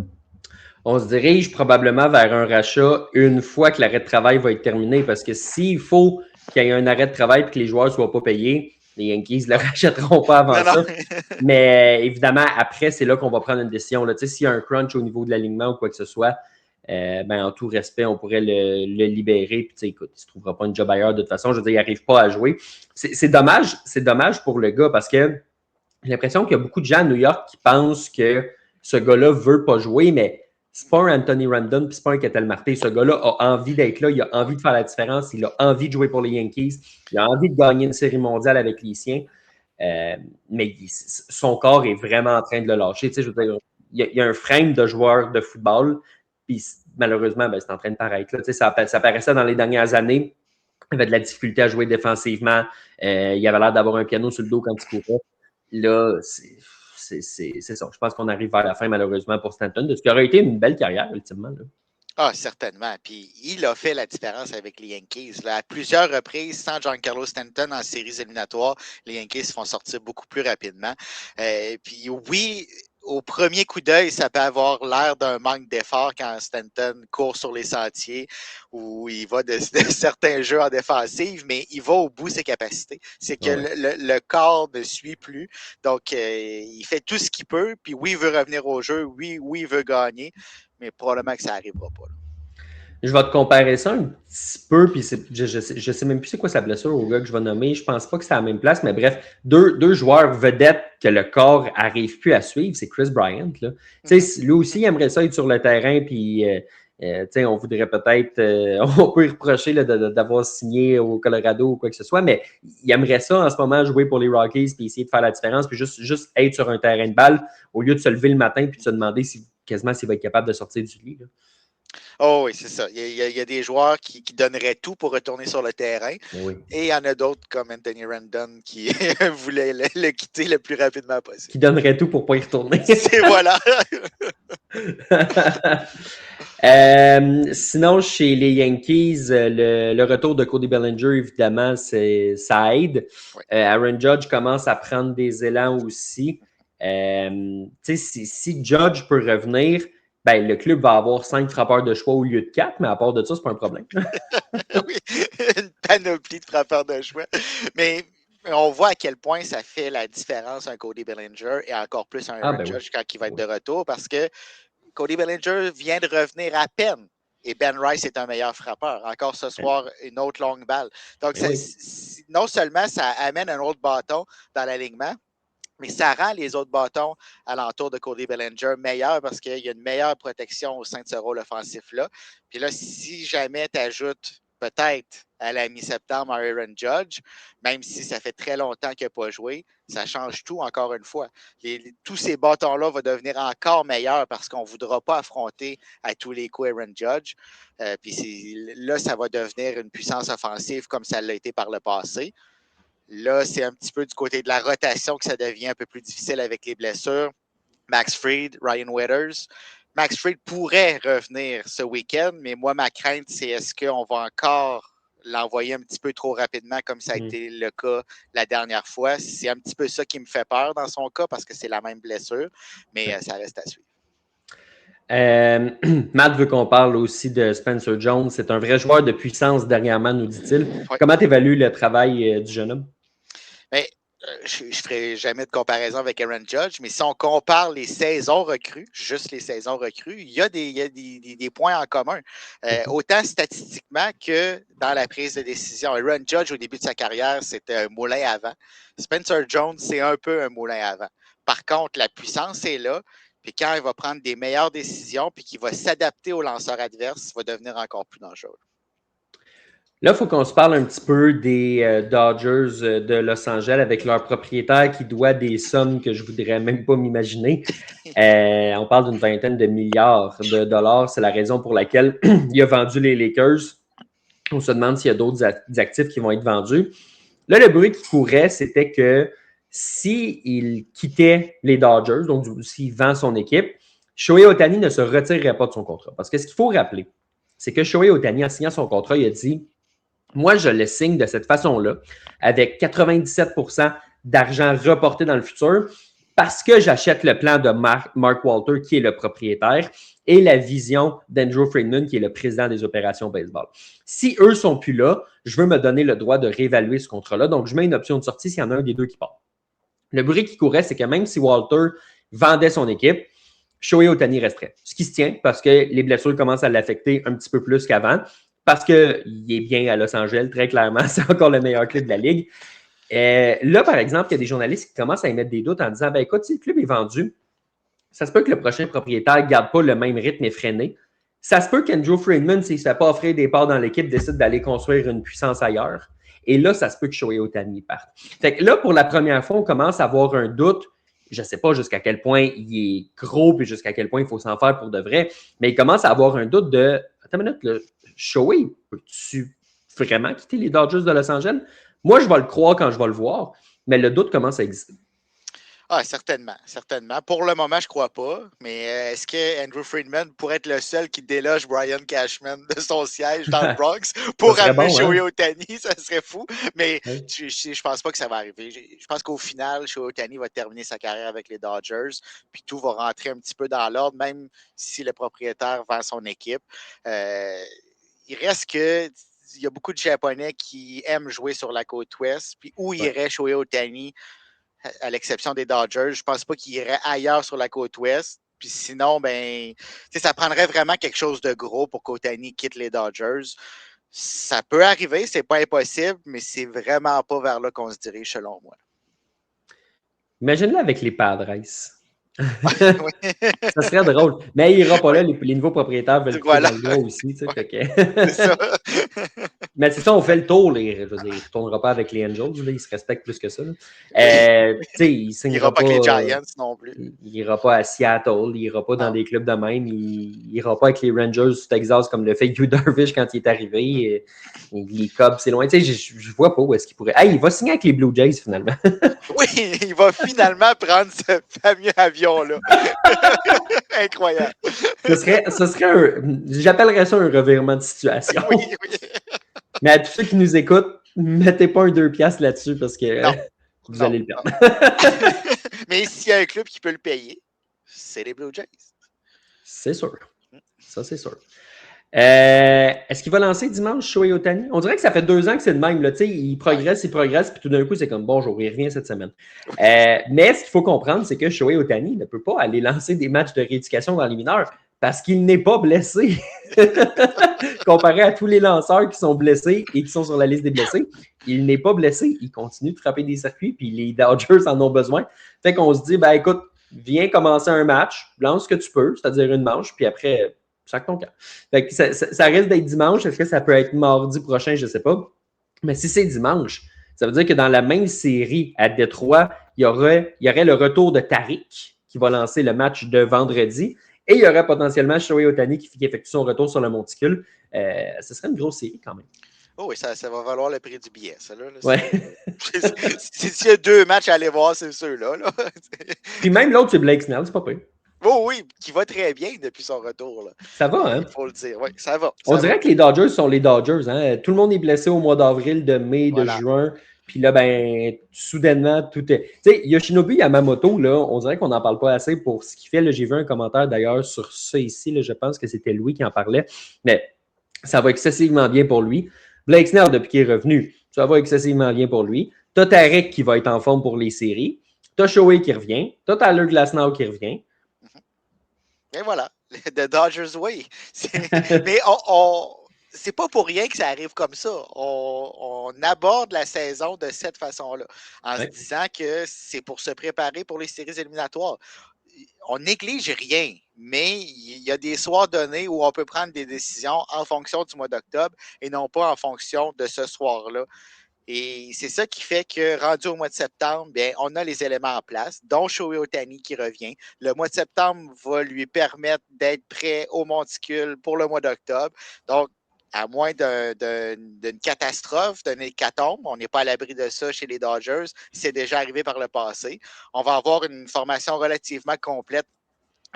On se dirige probablement vers un rachat une fois que l'arrêt de travail va être terminé. Parce que s'il faut qu'il y ait un arrêt de travail et que les joueurs ne soient pas payés, les Yankees ne le rachèteront pas avant ça. Mais évidemment, après, c'est là qu'on va prendre une décision. Là. S'il y a un crunch au niveau de l'alignement ou quoi que ce soit, en tout respect, on pourrait le libérer. Puis, écoute, il ne se trouvera pas une job ailleurs de toute façon. Je veux dire, il n'arrive pas à jouer. C'est dommage pour le gars parce que j'ai l'impression qu'il y a beaucoup de gens à New York qui pensent que ce gars-là ne veut pas jouer, mais c'est pas un Anthony Rendon puis c'est pas un Ketel Marte. Ce gars-là a envie d'être là, il a envie de faire la différence, il a envie de jouer pour les Yankees, il a envie de gagner une série mondiale avec les siens, mais son corps est vraiment en train de le lâcher. Tu sais, je veux dire, il y a un frame de joueur de football, puis malheureusement, c'est en train de paraître. Là. Tu sais, ça paraissait dans les dernières années. Il avait de la difficulté à jouer défensivement. Il avait l'air d'avoir un piano sur le dos quand il courait. Là, c'est ça. Je pense qu'on arrive vers la fin, malheureusement, pour Stanton, de ce qui aurait été une belle carrière, ultimement. Là. Ah, certainement. Puis il a fait la différence avec les Yankees. Là. À plusieurs reprises, sans Giancarlo Stanton en séries éliminatoires, les Yankees se font sortir beaucoup plus rapidement. Puis oui, au premier coup d'œil, ça peut avoir l'air d'un manque d'effort quand Stanton court sur les sentiers ou il va de certains jeux en défensive, mais il va au bout de ses capacités. C'est que le corps ne suit plus. Donc, il fait tout ce qu'il peut. Puis oui, il veut revenir au jeu. Oui, il veut gagner. Mais probablement que ça n'arrivera pas. Là. Je vais te comparer ça un petit peu, puis je sais même plus c'est quoi sa blessure au gars que je vais nommer. Je pense pas que c'est à la même place, mais bref, deux joueurs vedettes que le corps n'arrive plus à suivre, c'est Chris Bryant. Là. Mm-hmm. Lui aussi, il aimerait ça être sur le terrain, puis on voudrait peut-être, on peut y reprocher là, d'avoir signé au Colorado ou quoi que ce soit, mais il aimerait ça en ce moment jouer pour les Rockies, puis essayer de faire la différence, puis juste être sur un terrain de balle, au lieu de se lever le matin puis de se demander quasiment s'il va être capable de sortir du lit. Là. Oh oui, c'est ça. Il y a des joueurs qui donneraient tout pour retourner sur le terrain. Oui. Et il y en a d'autres comme Anthony Rendon qui voulait le quitter le plus rapidement possible. Qui donnerait tout pour ne pas y retourner. C'est voilà. Sinon, chez les Yankees, le retour de Cody Bellinger, évidemment, ça aide. Oui. Aaron Judge commence à prendre des élans aussi. Si Judge peut revenir, le club va avoir 5 frappeurs de choix au lieu de 4, mais à part de ça, c'est pas un problème. Oui, une panoplie de frappeurs de choix. Mais on voit à quel point ça fait la différence un Cody Bellinger et encore plus un Aaron Judge quand il va être de retour parce que Cody Bellinger vient de revenir à peine Et Ben Rice est un meilleur frappeur. Encore ce soir, une autre longue balle. Donc, non seulement ça amène un autre bâton dans l'alignement, mais ça rend les autres bâtons alentour de Cody Bellinger meilleurs parce qu'il y a une meilleure protection au sein de ce rôle offensif-là. Puis là, si jamais tu ajoutes peut-être à la mi-septembre Aaron Judge, même si ça fait très longtemps qu'il n'a pas joué, ça change tout encore une fois. Tous ces bâtons-là vont devenir encore meilleurs parce qu'on ne voudra pas affronter à tous les coups Aaron Judge. Puis là, ça va devenir une puissance offensive comme ça l'a été par le passé. Là, c'est un petit peu du côté de la rotation que ça devient un peu plus difficile avec les blessures. Max Fried, Ryan Weathers. Max Fried pourrait revenir ce week-end, mais moi, ma crainte, c'est est-ce qu'on va encore l'envoyer un petit peu trop rapidement comme ça a été le cas la dernière fois. C'est un petit peu ça qui me fait peur dans son cas parce que c'est la même blessure, mais ça reste à suivre. Matt veut qu'on parle aussi de Spencer Jones. C'est un vrai joueur de puissance dernièrement, nous dit-il. Oui. Comment tu évalues le travail du jeune homme? Bien, je ne ferai jamais de comparaison avec Aaron Judge, mais si on compare les saisons recrues, juste les saisons recrues, il y a des points en commun. Autant statistiquement que dans la prise de décision. Aaron Judge, au début de sa carrière, c'était un moulin à vent. Spencer Jones, c'est un peu un moulin à vent. Par contre, la puissance est là. Puis quand il va prendre des meilleures décisions puis qu'il va s'adapter aux lanceurs adverses, il va devenir encore plus dangereux. Là, il faut qu'on se parle un petit peu des Dodgers de Los Angeles avec leur propriétaire qui doit des sommes que je ne voudrais même pas m'imaginer. On parle d'une vingtaine de milliards de dollars. C'est la raison pour laquelle il a vendu les Lakers. On se demande s'il y a d'autres actifs qui vont être vendus. Là, le bruit qui courait, c'était que s'il quittait les Dodgers, donc s'il vend son équipe, Shohei Ohtani ne se retirerait pas de son contrat. Parce que ce qu'il faut rappeler, c'est que Shohei Ohtani, en signant son contrat, il a dit « Moi, je le signe de cette façon-là, avec 97% d'argent reporté dans le futur, parce que j'achète le plan de Mark Walter, qui est le propriétaire, et la vision d'Andrew Friedman, qui est le président des opérations baseball. Si eux ne sont plus là, je veux me donner le droit de réévaluer ce contrat-là. Donc, je mets une option de sortie s'il y en a un des deux qui part. » Le bruit qui courait, c'est que même si Walter vendait son équipe, Shohei Ohtani resterait. Ce qui se tient parce que les blessures commencent à l'affecter un petit peu plus qu'avant, parce qu'il est bien à Los Angeles, très clairement. C'est encore le meilleur club de la Ligue. Là, par exemple, il y a des journalistes qui commencent à émettre des doutes en disant « Écoute, si le club est vendu, ça se peut que le prochain propriétaire ne garde pas le même rythme effréné. Ça se peut qu'Andrew Friedman, s'il ne se fait pas offrir des parts dans l'équipe, décide d'aller construire une puissance ailleurs. Et là, ça se peut que Shohei Ohtani parte. » Fait que là, pour la première fois, on commence à avoir un doute. Je ne sais pas jusqu'à quel point il est gros et jusqu'à quel point il faut s'en faire pour de vrai, mais il commence à avoir un doute de « Attends une minute, Shohei, peux-tu vraiment quitter les Dodgers de Los Angeles? » Moi, je vais le croire quand je vais le voir, mais le doute commence à exister. Ah, certainement, certainement. Pour le moment, je ne crois pas, mais est-ce que Andrew Friedman pourrait être le seul qui déloge Brian Cashman de son siège dans le Bronx pour amener Shohei Ohtani? Ça serait fou, mais je ne pense pas que ça va arriver. Je pense qu'au final, Shohei Ohtani va terminer sa carrière avec les Dodgers, puis tout va rentrer un petit peu dans l'ordre, même si le propriétaire vend son équipe. Il reste que il y a beaucoup de Japonais qui aiment jouer sur la côte ouest, puis où irait Shohei Ohtani? À l'exception des Dodgers, je ne pense pas qu'il irait ailleurs sur la côte ouest. Puis sinon, ben, ça prendrait vraiment quelque chose de gros pour qu'Ohtani quitte les Dodgers. Ça peut arriver, c'est pas impossible, mais c'est vraiment pas vers là qu'on se dirige, selon moi. Imagine-le avec les Padres. Ça serait drôle. Mais il n'ira pas là. Les nouveaux propriétaires veulent le dans le gros aussi. Tu sais, c'est ça. Mais c'est ça, on fait le tour. Je veux dire, il ne retournera pas avec les Angels. Là, il se respecte plus que ça. Il n'ira pas avec les Giants non plus. Il n'ira pas à Seattle. Il n'ira pas dans des clubs de même. Il n'ira pas avec les Rangers du Texas comme le fait Yu Darvish quand il est arrivé. Les Cubs, c'est loin. Je ne vois pas où est-ce qu'il pourrait. Il va signer avec les Blue Jays finalement. Oui, il va finalement prendre ce fameux avion-là. Incroyable. Ce serait j'appellerais ça un revirement de situation. Oui. Mais à tous ceux qui nous écoutent, mettez pas un 2 piastres là-dessus parce que vous allez le perdre. Mais s'il y a un club qui peut le payer, c'est les Blue Jays. C'est sûr. Ça, c'est sûr. Est-ce qu'il va lancer dimanche Shohei Ohtani? On dirait que ça fait 2 ans que c'est le même. Là. Il progresse, puis tout d'un coup, c'est comme bonjour, il revient cette semaine. Mais ce qu'il faut comprendre, c'est que Shohei Ohtani ne peut pas aller lancer des matchs de rééducation dans les mineurs Parce qu'il n'est pas blessé. Comparé à tous les lanceurs qui sont blessés et qui sont sur la liste des blessés, il n'est pas blessé. Il continue de frapper des circuits, puis les Dodgers en ont besoin. Fait qu'on se dit, ben écoute, viens commencer un match, lance ce que tu peux, c'est-à-dire une manche, puis après, sac ton camp. Fait que ça risque d'être dimanche. Est-ce que ça peut être mardi prochain? Je ne sais pas. Mais si c'est dimanche, ça veut dire que dans la même série à Détroit, il y aurait le retour de Tariq qui va lancer le match de vendredi. Et il y aurait potentiellement Shohei Ohtani qui effectue son retour sur le monticule. Ce serait une grosse série quand même. Oh oui, ça va valoir le prix du billet, ça. Là, ouais. S'il y a 2 matchs à aller voir, c'est ceux-là. Là. Puis même l'autre, c'est Blake Snell, c'est pas pire. Oh oui, qui va très bien depuis son retour. Là. Ça va, hein? Il faut le dire. Oui, ça va. On dirait que les Dodgers sont les Dodgers. Hein? Tout le monde est blessé au mois d'avril, de mai, de juin. Puis là, ben, soudainement, tout est. Tu sais, Yoshinobu Yamamoto, là, on dirait qu'on n'en parle pas assez pour ce qu'il fait. Là, j'ai vu un commentaire d'ailleurs sur ça ici. Là, je pense que c'était Louis qui en parlait. Mais ça va excessivement bien pour lui. Blake Snell, depuis qu'il est revenu, ça va excessivement bien pour lui. T'as Tarek qui va être en forme pour les séries. T'as Shohei qui revient. T'as Tyler Glasnow qui revient. Et voilà, the Dodgers way. Mais c'est pas pour rien que ça arrive comme ça. On aborde la saison de cette façon-là, en se disant que c'est pour se préparer pour les séries éliminatoires. On néglige rien, mais il y a des soirs donnés où on peut prendre des décisions en fonction du mois d'octobre et non pas en fonction de ce soir-là. Et c'est ça qui fait que, rendu au mois de septembre, bien, on a les éléments en place, dont Shohei Ohtani qui revient. Le mois de septembre va lui permettre d'être prêt au monticule pour le mois d'octobre. Donc, à moins d'une catastrophe, d'un hécatombe, on n'est pas à l'abri de ça chez les Dodgers, c'est déjà arrivé par le passé. On va avoir une formation relativement complète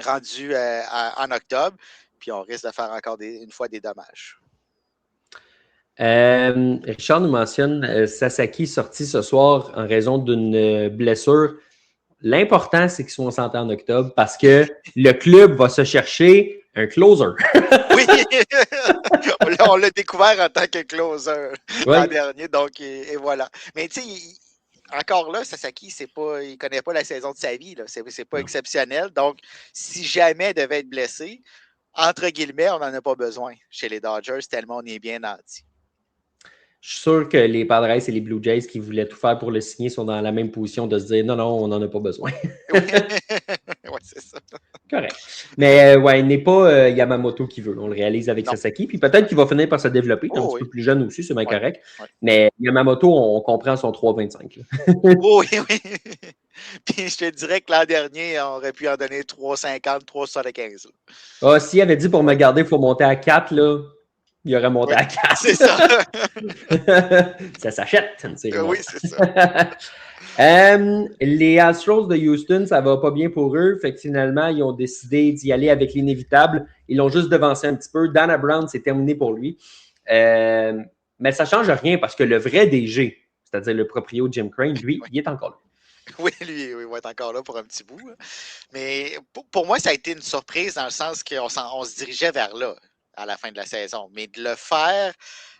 rendue en octobre, puis on risque de faire encore une fois des dommages. Richard nous mentionne Sasaki sorti ce soir en raison d'une blessure. L'important, c'est qu'ils soient santé en octobre parce que le club va se chercher un closer. Oui, on l'a découvert en tant que closer l'an dernier, donc et voilà. Mais tu sais, encore là, Sasaki, il ne connaît pas la saison de sa vie, là. C'est pas exceptionnel. Donc, si jamais il devait être blessé, entre guillemets, on n'en a pas besoin chez les Dodgers, tellement on est bien nantis. Je suis sûr que les Padres et les Blue Jays qui voulaient tout faire pour le signer sont dans la même position de se dire non, on n'en a pas besoin. Oui, c'est ça. Correct. Mais il n'est pas Yamamoto qui veut. On le réalise avec Sasaki. Puis peut-être qu'il va finir par se développer. Il est un petit peu plus jeune aussi, c'est bien correct. Ouais. Mais Yamamoto, on comprend son 3,25. Oui. Puis je te dirais que l'an dernier, on aurait pu en donner 3,50, 3,75. Ah, s'il avait dit pour me garder, il faut monter à 4, là. Il aurait monté à 4. C'est ça. Ça s'achète. Oui, c'est ça. Les Astros de Houston, ça va pas bien pour eux. Fait que finalement, ils ont décidé d'y aller avec l'inévitable. Ils l'ont juste devancé un petit peu. Dana Brown, c'est terminé pour lui. Mais ça change rien parce que le vrai DG, c'est-à-dire le proprio Jim Crane, lui, il est encore là. Oui, lui, il va être encore là pour un petit bout. Mais pour moi, ça a été une surprise dans le sens qu'on se dirigeait vers là à la fin de la saison. Mais de le faire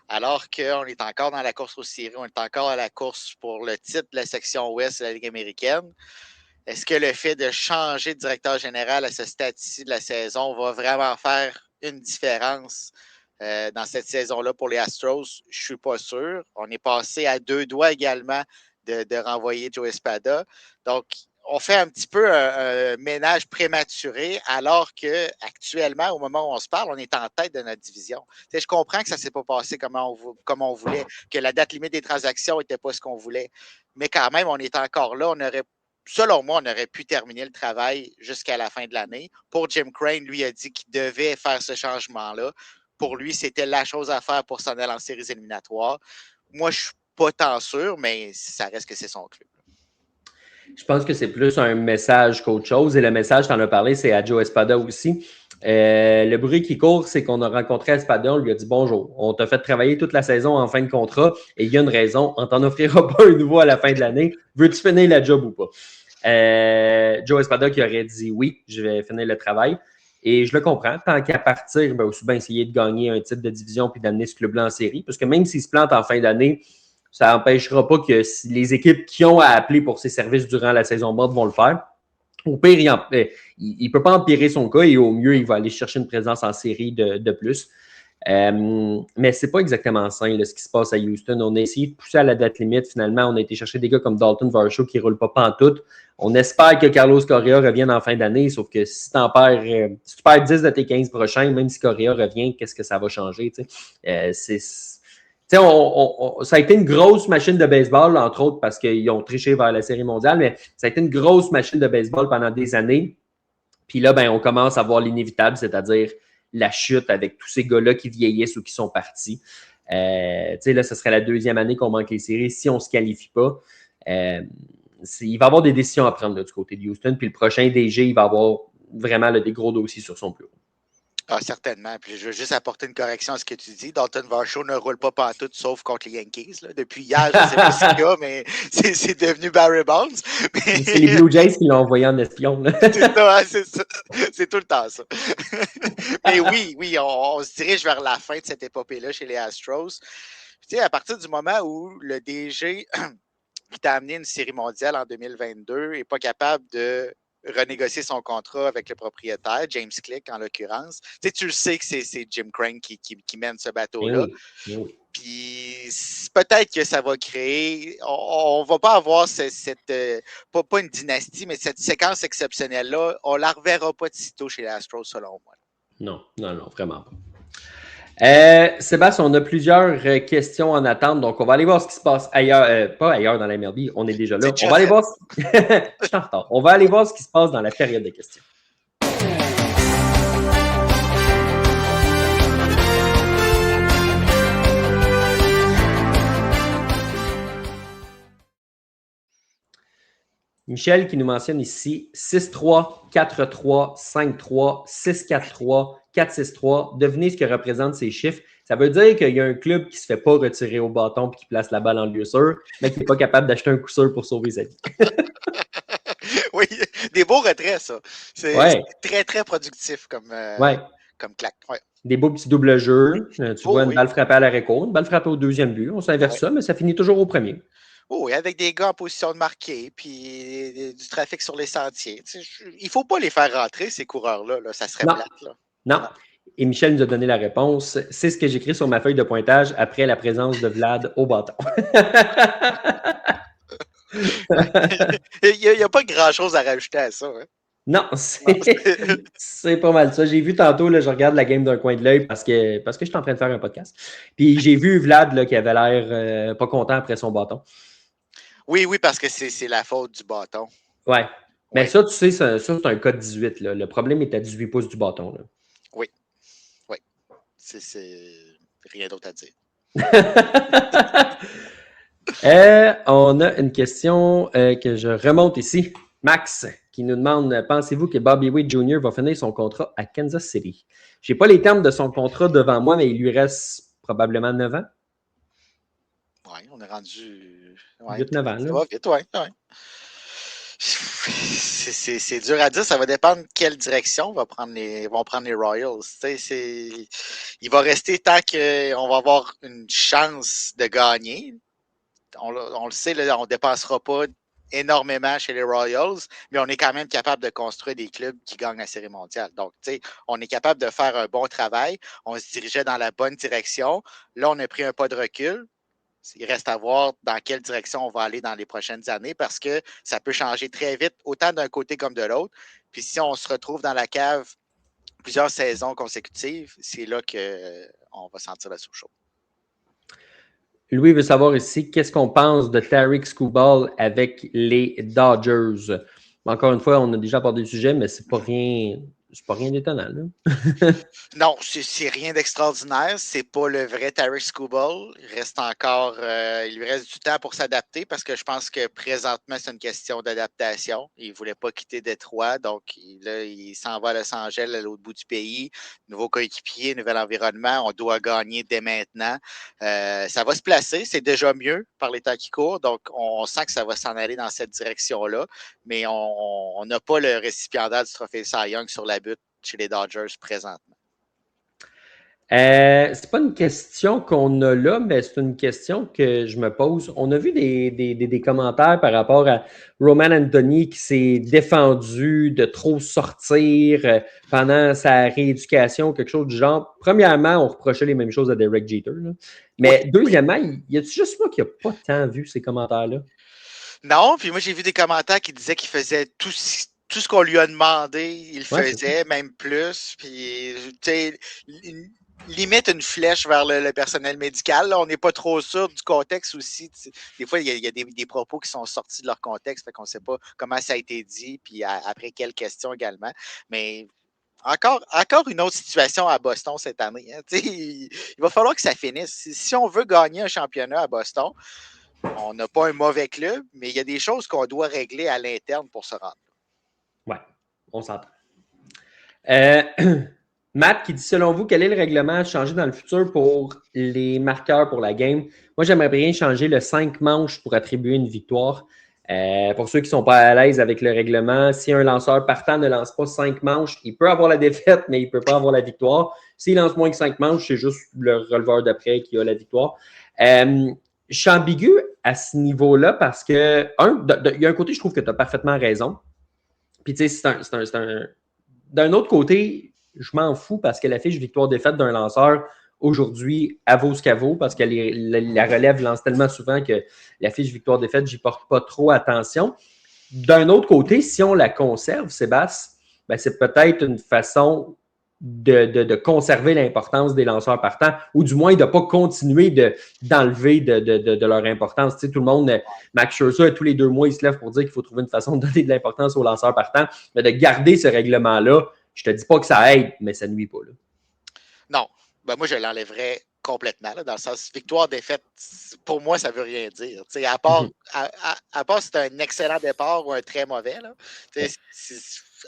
alors qu'on est encore dans la course aux séries, on est encore à la course pour le titre de la section ouest de la Ligue américaine, est-ce que le fait de changer de directeur général à ce stade-ci de la saison va vraiment faire une différence dans cette saison-là pour les Astros? Je ne suis pas sûr. On est passé à 2 doigts également de renvoyer Joe Espada. Donc, on fait un petit peu un ménage prématuré alors qu'actuellement, au moment où on se parle, on est en tête de notre division. T'sais, je comprends que ça ne s'est pas passé comme on voulait, que la date limite des transactions n'était pas ce qu'on voulait. Mais quand même, on est encore là. Selon moi, on aurait pu terminer le travail jusqu'à la fin de l'année. Pour Jim Crane, lui a dit qu'il devait faire ce changement-là. Pour lui, c'était la chose à faire pour s'en aller en séries éliminatoires. Moi, je ne suis pas tant sûr, mais ça reste que c'est son club. Je pense que c'est plus un message qu'autre chose. Et le message, tu en as parlé, c'est à Joe Espada aussi. Le bruit qui court, c'est qu'on a rencontré Espada, on lui a dit bonjour. On t'a fait travailler toute la saison en fin de contrat et il y a une raison, on t'en offrira pas un nouveau à la fin de l'année. Veux-tu finir la job ou pas? Joe Espada qui aurait dit oui, je vais finir le travail. Et je le comprends. Tant qu'à partir, aussi bien essayer de gagner un titre de division puis d'amener ce club-là en série. Parce que même s'il se plante en fin d'année, ça n'empêchera pas que les équipes qui ont à appeler pour ces services durant la saison morte vont le faire. Au pire, il ne peut pas empirer son cas et au mieux, il va aller chercher une présence en série de plus. Mais c'est pas exactement sain là, ce qui se passe à Houston. On a essayé de pousser à la date limite. Finalement, on a été chercher des gars comme Dalton Varsho qui ne roulent pas pantoute. On espère que Carlos Correa revienne en fin d'année, sauf que si tu perds 10 de tes 15 prochains, même si Correa revient, qu'est-ce que ça va changer? Ça a été une grosse machine de baseball, entre autres, parce qu'ils ont triché vers la Série mondiale, mais ça a été une grosse machine de baseball pendant des années. Puis là, on commence à voir l'inévitable, c'est-à-dire la chute avec tous ces gars-là qui vieillissent ou qui sont partis. Là, ce serait la deuxième année qu'on manque les séries si on ne se qualifie pas. Il va y avoir des décisions à prendre là, du côté de Houston. Puis le prochain DG, il va avoir vraiment des gros dossiers sur son bureau. Ah, certainement. Puis je veux juste apporter une correction à ce que tu dis. Dalton Varsho ne roule pas pantoute, sauf contre les Yankees. Là. Depuis hier, je ne sais pas si le gars, mais c'est devenu Barry Bonds. Mais... C'est les Blue Jays qui l'ont envoyé en espion. C'est ça, hein, c'est ça. C'est tout le temps ça. Mais oui, on se dirige vers la fin de cette épopée-là chez les Astros. Tu sais, à partir du moment où le DG qui t'a amené une série mondiale en 2022 n'est pas capable de renégocier son contrat avec le propriétaire, James Click en l'occurrence. Tu le sais que c'est Jim Crane qui mène ce bateau-là. Oui. Puis peut-être que ça va créer, on ne va pas avoir pas une dynastie, mais cette séquence exceptionnelle-là, on ne la reverra pas de sitôt chez les Astros, selon moi. Non, vraiment pas. Sébastien, on a plusieurs questions en attente, donc on va aller voir ce qui se passe ailleurs, pas ailleurs dans la MLB, on est déjà là. On va aller voir. Je suis en retard. On va aller voir ce qui se passe dans la période de questions. Michel qui nous mentionne ici 6-3, 4-3, 5-3, 6-4-3, 4-6-3. Devinez ce que représentent ces chiffres. Ça veut dire qu'il y a un club qui ne se fait pas retirer au bâton et qui place la balle en lieu sûr, mais qui n'est pas capable d'acheter un coup sûr pour sauver sa vie. Oui, des beaux retraits, ça. C'est très, très productif comme claque. Ouais. Des beaux petits doubles jeux. Tu vois une balle frappée à l'arrêt court, une balle frappée au deuxième but. On s'inverse ça, mais ça finit toujours au premier. Oh, et avec des gars en position de marquer, puis du trafic sur les sentiers. Il ne faut pas les faire rentrer, ces coureurs-là. Là. Ça serait plate. Là. Non. Et Michel nous a donné la réponse. C'est ce que j'écris sur ma feuille de pointage après la présence de Vlad au bâton. Il n'y a pas grand-chose à rajouter à ça. Hein? Non, c'est pas mal ça. J'ai vu tantôt, là, je regarde la game d'un coin de l'œil parce que je suis en train de faire un podcast. Puis j'ai vu Vlad là, qui avait l'air pas content après son bâton. Oui, parce que c'est la faute du bâton. Ouais. Mais ça, tu sais, ça, c'est un cas de 18. Là. Le problème est à 18 pouces du bâton. Là. Oui. C'est rien d'autre à dire. On a une question que je remonte ici. Max, qui nous demande, pensez-vous que Bobby Witt Jr. va finir son contrat à Kansas City? Je n'ai pas les termes de son contrat devant moi, mais il lui reste probablement 9 ans. Oui, on est rendu... 8-9 ans. Ça va vite, oui. C'est dur à dire. Ça va dépendre de quelle direction vont prendre les Royals. Il va rester tant qu'on va avoir une chance de gagner. On le sait, là, on ne dépensera pas énormément chez les Royals, mais on est quand même capable de construire des clubs qui gagnent la Série mondiale. Donc, on est capable de faire un bon travail. On se dirigeait dans la bonne direction. Là, on a pris un pas de recul. Il reste à voir dans quelle direction on va aller dans les prochaines années parce que ça peut changer très vite, autant d'un côté comme de l'autre. Puis si on se retrouve dans la cave plusieurs saisons consécutives, c'est là qu'on va sentir la soupe chaude. Louis veut savoir ici, qu'est-ce qu'on pense de Tarik Skubal avec les Dodgers? Encore une fois, on a déjà abordé le sujet, mais c'est pas rien d'étonnant. Non, c'est rien d'extraordinaire. C'est pas le vrai Tarik Skubal. Il lui reste du temps pour s'adapter parce que je pense que présentement, c'est une question d'adaptation. Il ne voulait pas quitter Détroit, donc là, il s'en va à Los Angeles, à l'autre bout du pays. Nouveau coéquipier, nouvel environnement. On doit gagner dès maintenant. Ça va se placer. C'est déjà mieux par les temps qui courent. Donc, on sent que ça va s'en aller dans cette direction-là. Mais on n'a pas le récipiendaire du trophée Cy Young sur la butte chez les Dodgers présentement. C'est pas une question qu'on a là, mais c'est une question que je me pose. On a vu des commentaires par rapport à Roman Anthony qui s'est défendu de trop sortir pendant sa rééducation, quelque chose du genre. Premièrement, on reprochait les mêmes choses à Derek Jeter. Là. Mais deuxièmement, y a-tu juste moi qui n'ai pas tant vu ces commentaires-là? Non, puis moi j'ai vu des commentaires qui disaient qu'il faisait tout ce qu'on lui a demandé, il le faisait, même plus. Puis, tu sais, limite une flèche vers le personnel médical. Là. On n'est pas trop sûr du contexte aussi. T'sais. Des fois, il y a des propos qui sont sortis de leur contexte, fait qu'on ne sait pas comment ça a été dit, puis après quelles questions également. Mais encore une autre situation à Boston cette année. Hein. Il va falloir que ça finisse. Si on veut gagner un championnat à Boston, on n'a pas un mauvais club, mais il y a des choses qu'on doit régler à l'interne pour se rendre. Oui, on s'entend. Matt qui dit, selon vous, quel est le règlement à changer dans le futur pour les marqueurs pour la game? Moi, j'aimerais bien changer le 5 manches pour attribuer une victoire. Pour ceux qui ne sont pas à l'aise avec le règlement, si un lanceur partant ne lance pas 5 manches, il peut avoir la défaite, mais il ne peut pas avoir la victoire. S'il lance moins que 5 manches, c'est juste le releveur d'après qui a la victoire. Je suis ambigu à ce niveau-là parce que, il y a un côté, je trouve que tu as parfaitement raison. Puis, tu sais, d'un autre côté, je m'en fous parce que la fiche victoire-défaite d'un lanceur, aujourd'hui, elle vaut ce qu'elle vaut parce que la relève lance tellement souvent que la fiche victoire-défaite, j'y porte pas trop attention. D'un autre côté, si on la conserve, Sébastien, ben c'est peut-être une façon de conserver l'importance des lanceurs partants ou du moins de ne pas continuer d'enlever de leur importance. Tu sais, tout le monde, Max Scherzer, tous les 2 mois, il se lève pour dire qu'il faut trouver une façon de donner de l'importance aux lanceurs partants. Mais de garder ce règlement-là, je te dis pas que ça aide, mais ça ne nuit pas. Là. Non. Ben, moi, je l'enlèverais complètement, là, dans le sens victoire-défaite, pour moi, ça ne veut rien dire. À part, à part si c'est un excellent départ ou un très mauvais, là,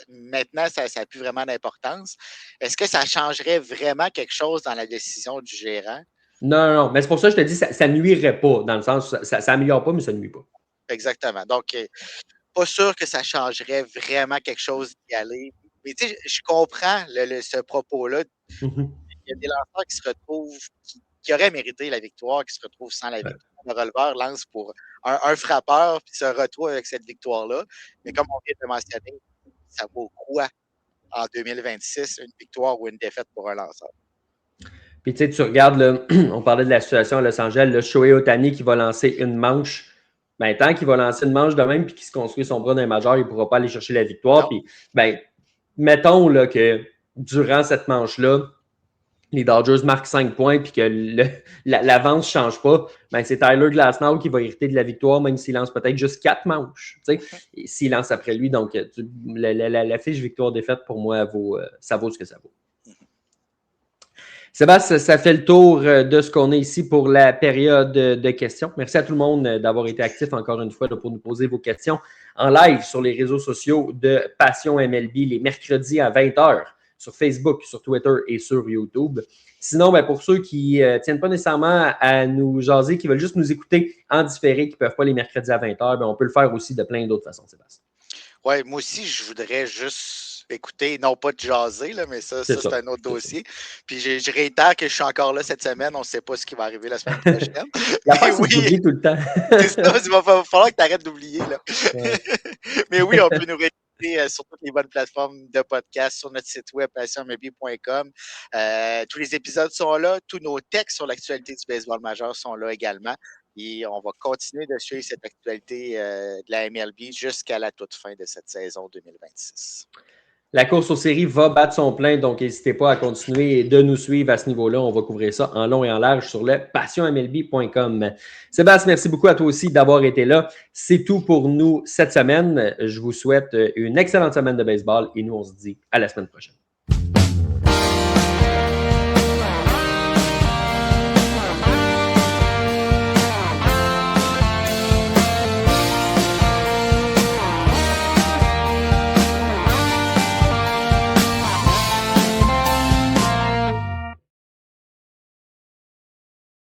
maintenant, ça n'a plus vraiment d'importance. Est-ce que ça changerait vraiment quelque chose dans la décision du gérant? Non, mais c'est pour ça que je te dis ça ne nuirait pas, dans le sens ça n'améliore pas, mais ça ne nuit pas. Exactement. Donc, pas sûr que ça changerait vraiment quelque chose d'y aller. Mais tu sais, je comprends ce propos-là. Il y a des lanceurs qui se retrouvent, qui auraient mérité la victoire, qui se retrouvent sans la victoire. Le releveur lance pour un frappeur, puis se retrouve avec cette victoire-là. Mais comme on vient de mentionner, ça vaut quoi en 2026, une victoire ou une défaite pour un lanceur? Puis tu sais, tu regardes, là, on parlait de la situation à Los Angeles, le Shohei Ohtani qui va lancer une manche. Ben, tant qu'il va lancer une manche de même puis qu'il se construit son bras d'un majeur, il ne pourra pas aller chercher la victoire. Puis, ben, mettons là, que durant cette manche-là, les Dodgers marquent 5 points puis que l'avance ne change pas, ben c'est Tyler Glasnow qui va hériter de la victoire, même s'il lance peut-être juste 4 manches. Et s'il lance après lui, donc la fiche victoire-défaite, pour moi, ça vaut ce que ça vaut. Sébastien, ça fait le tour de ce qu'on est ici pour la période de questions. Merci à tout le monde d'avoir été actif encore une fois pour nous poser vos questions en live sur les réseaux sociaux de Passion MLB les mercredis à 20h sur Facebook, sur Twitter et sur YouTube. Sinon, ben, pour ceux qui ne tiennent pas nécessairement à nous jaser, qui veulent juste nous écouter en différé, qui ne peuvent pas les mercredis à 20h, ben, on peut le faire aussi de plein d'autres façons, Sébastien. Oui, moi aussi, je voudrais juste écouter, non pas de jaser, là, mais ça c'est un autre dossier. Puis je réitère que je suis encore là cette semaine. On ne sait pas ce qui va arriver la semaine prochaine. Oui, tout le temps. C'est ça, il va falloir que tu arrêtes d'oublier. Là. Ouais. Mais oui, on peut nous réécouter sur toutes les bonnes plateformes de podcast, sur notre site web, passionmlb.com. Tous les épisodes sont là. Tous nos textes sur l'actualité du baseball majeur sont là également. Et on va continuer de suivre cette actualité de la MLB jusqu'à la toute fin de cette saison 2026. La course aux séries va battre son plein, donc n'hésitez pas à continuer de nous suivre à ce niveau-là. On va couvrir ça en long et en large sur le passionmlb.com. Sébastien, merci beaucoup à toi aussi d'avoir été là. C'est tout pour nous cette semaine. Je vous souhaite une excellente semaine de baseball et nous, on se dit à la semaine prochaine.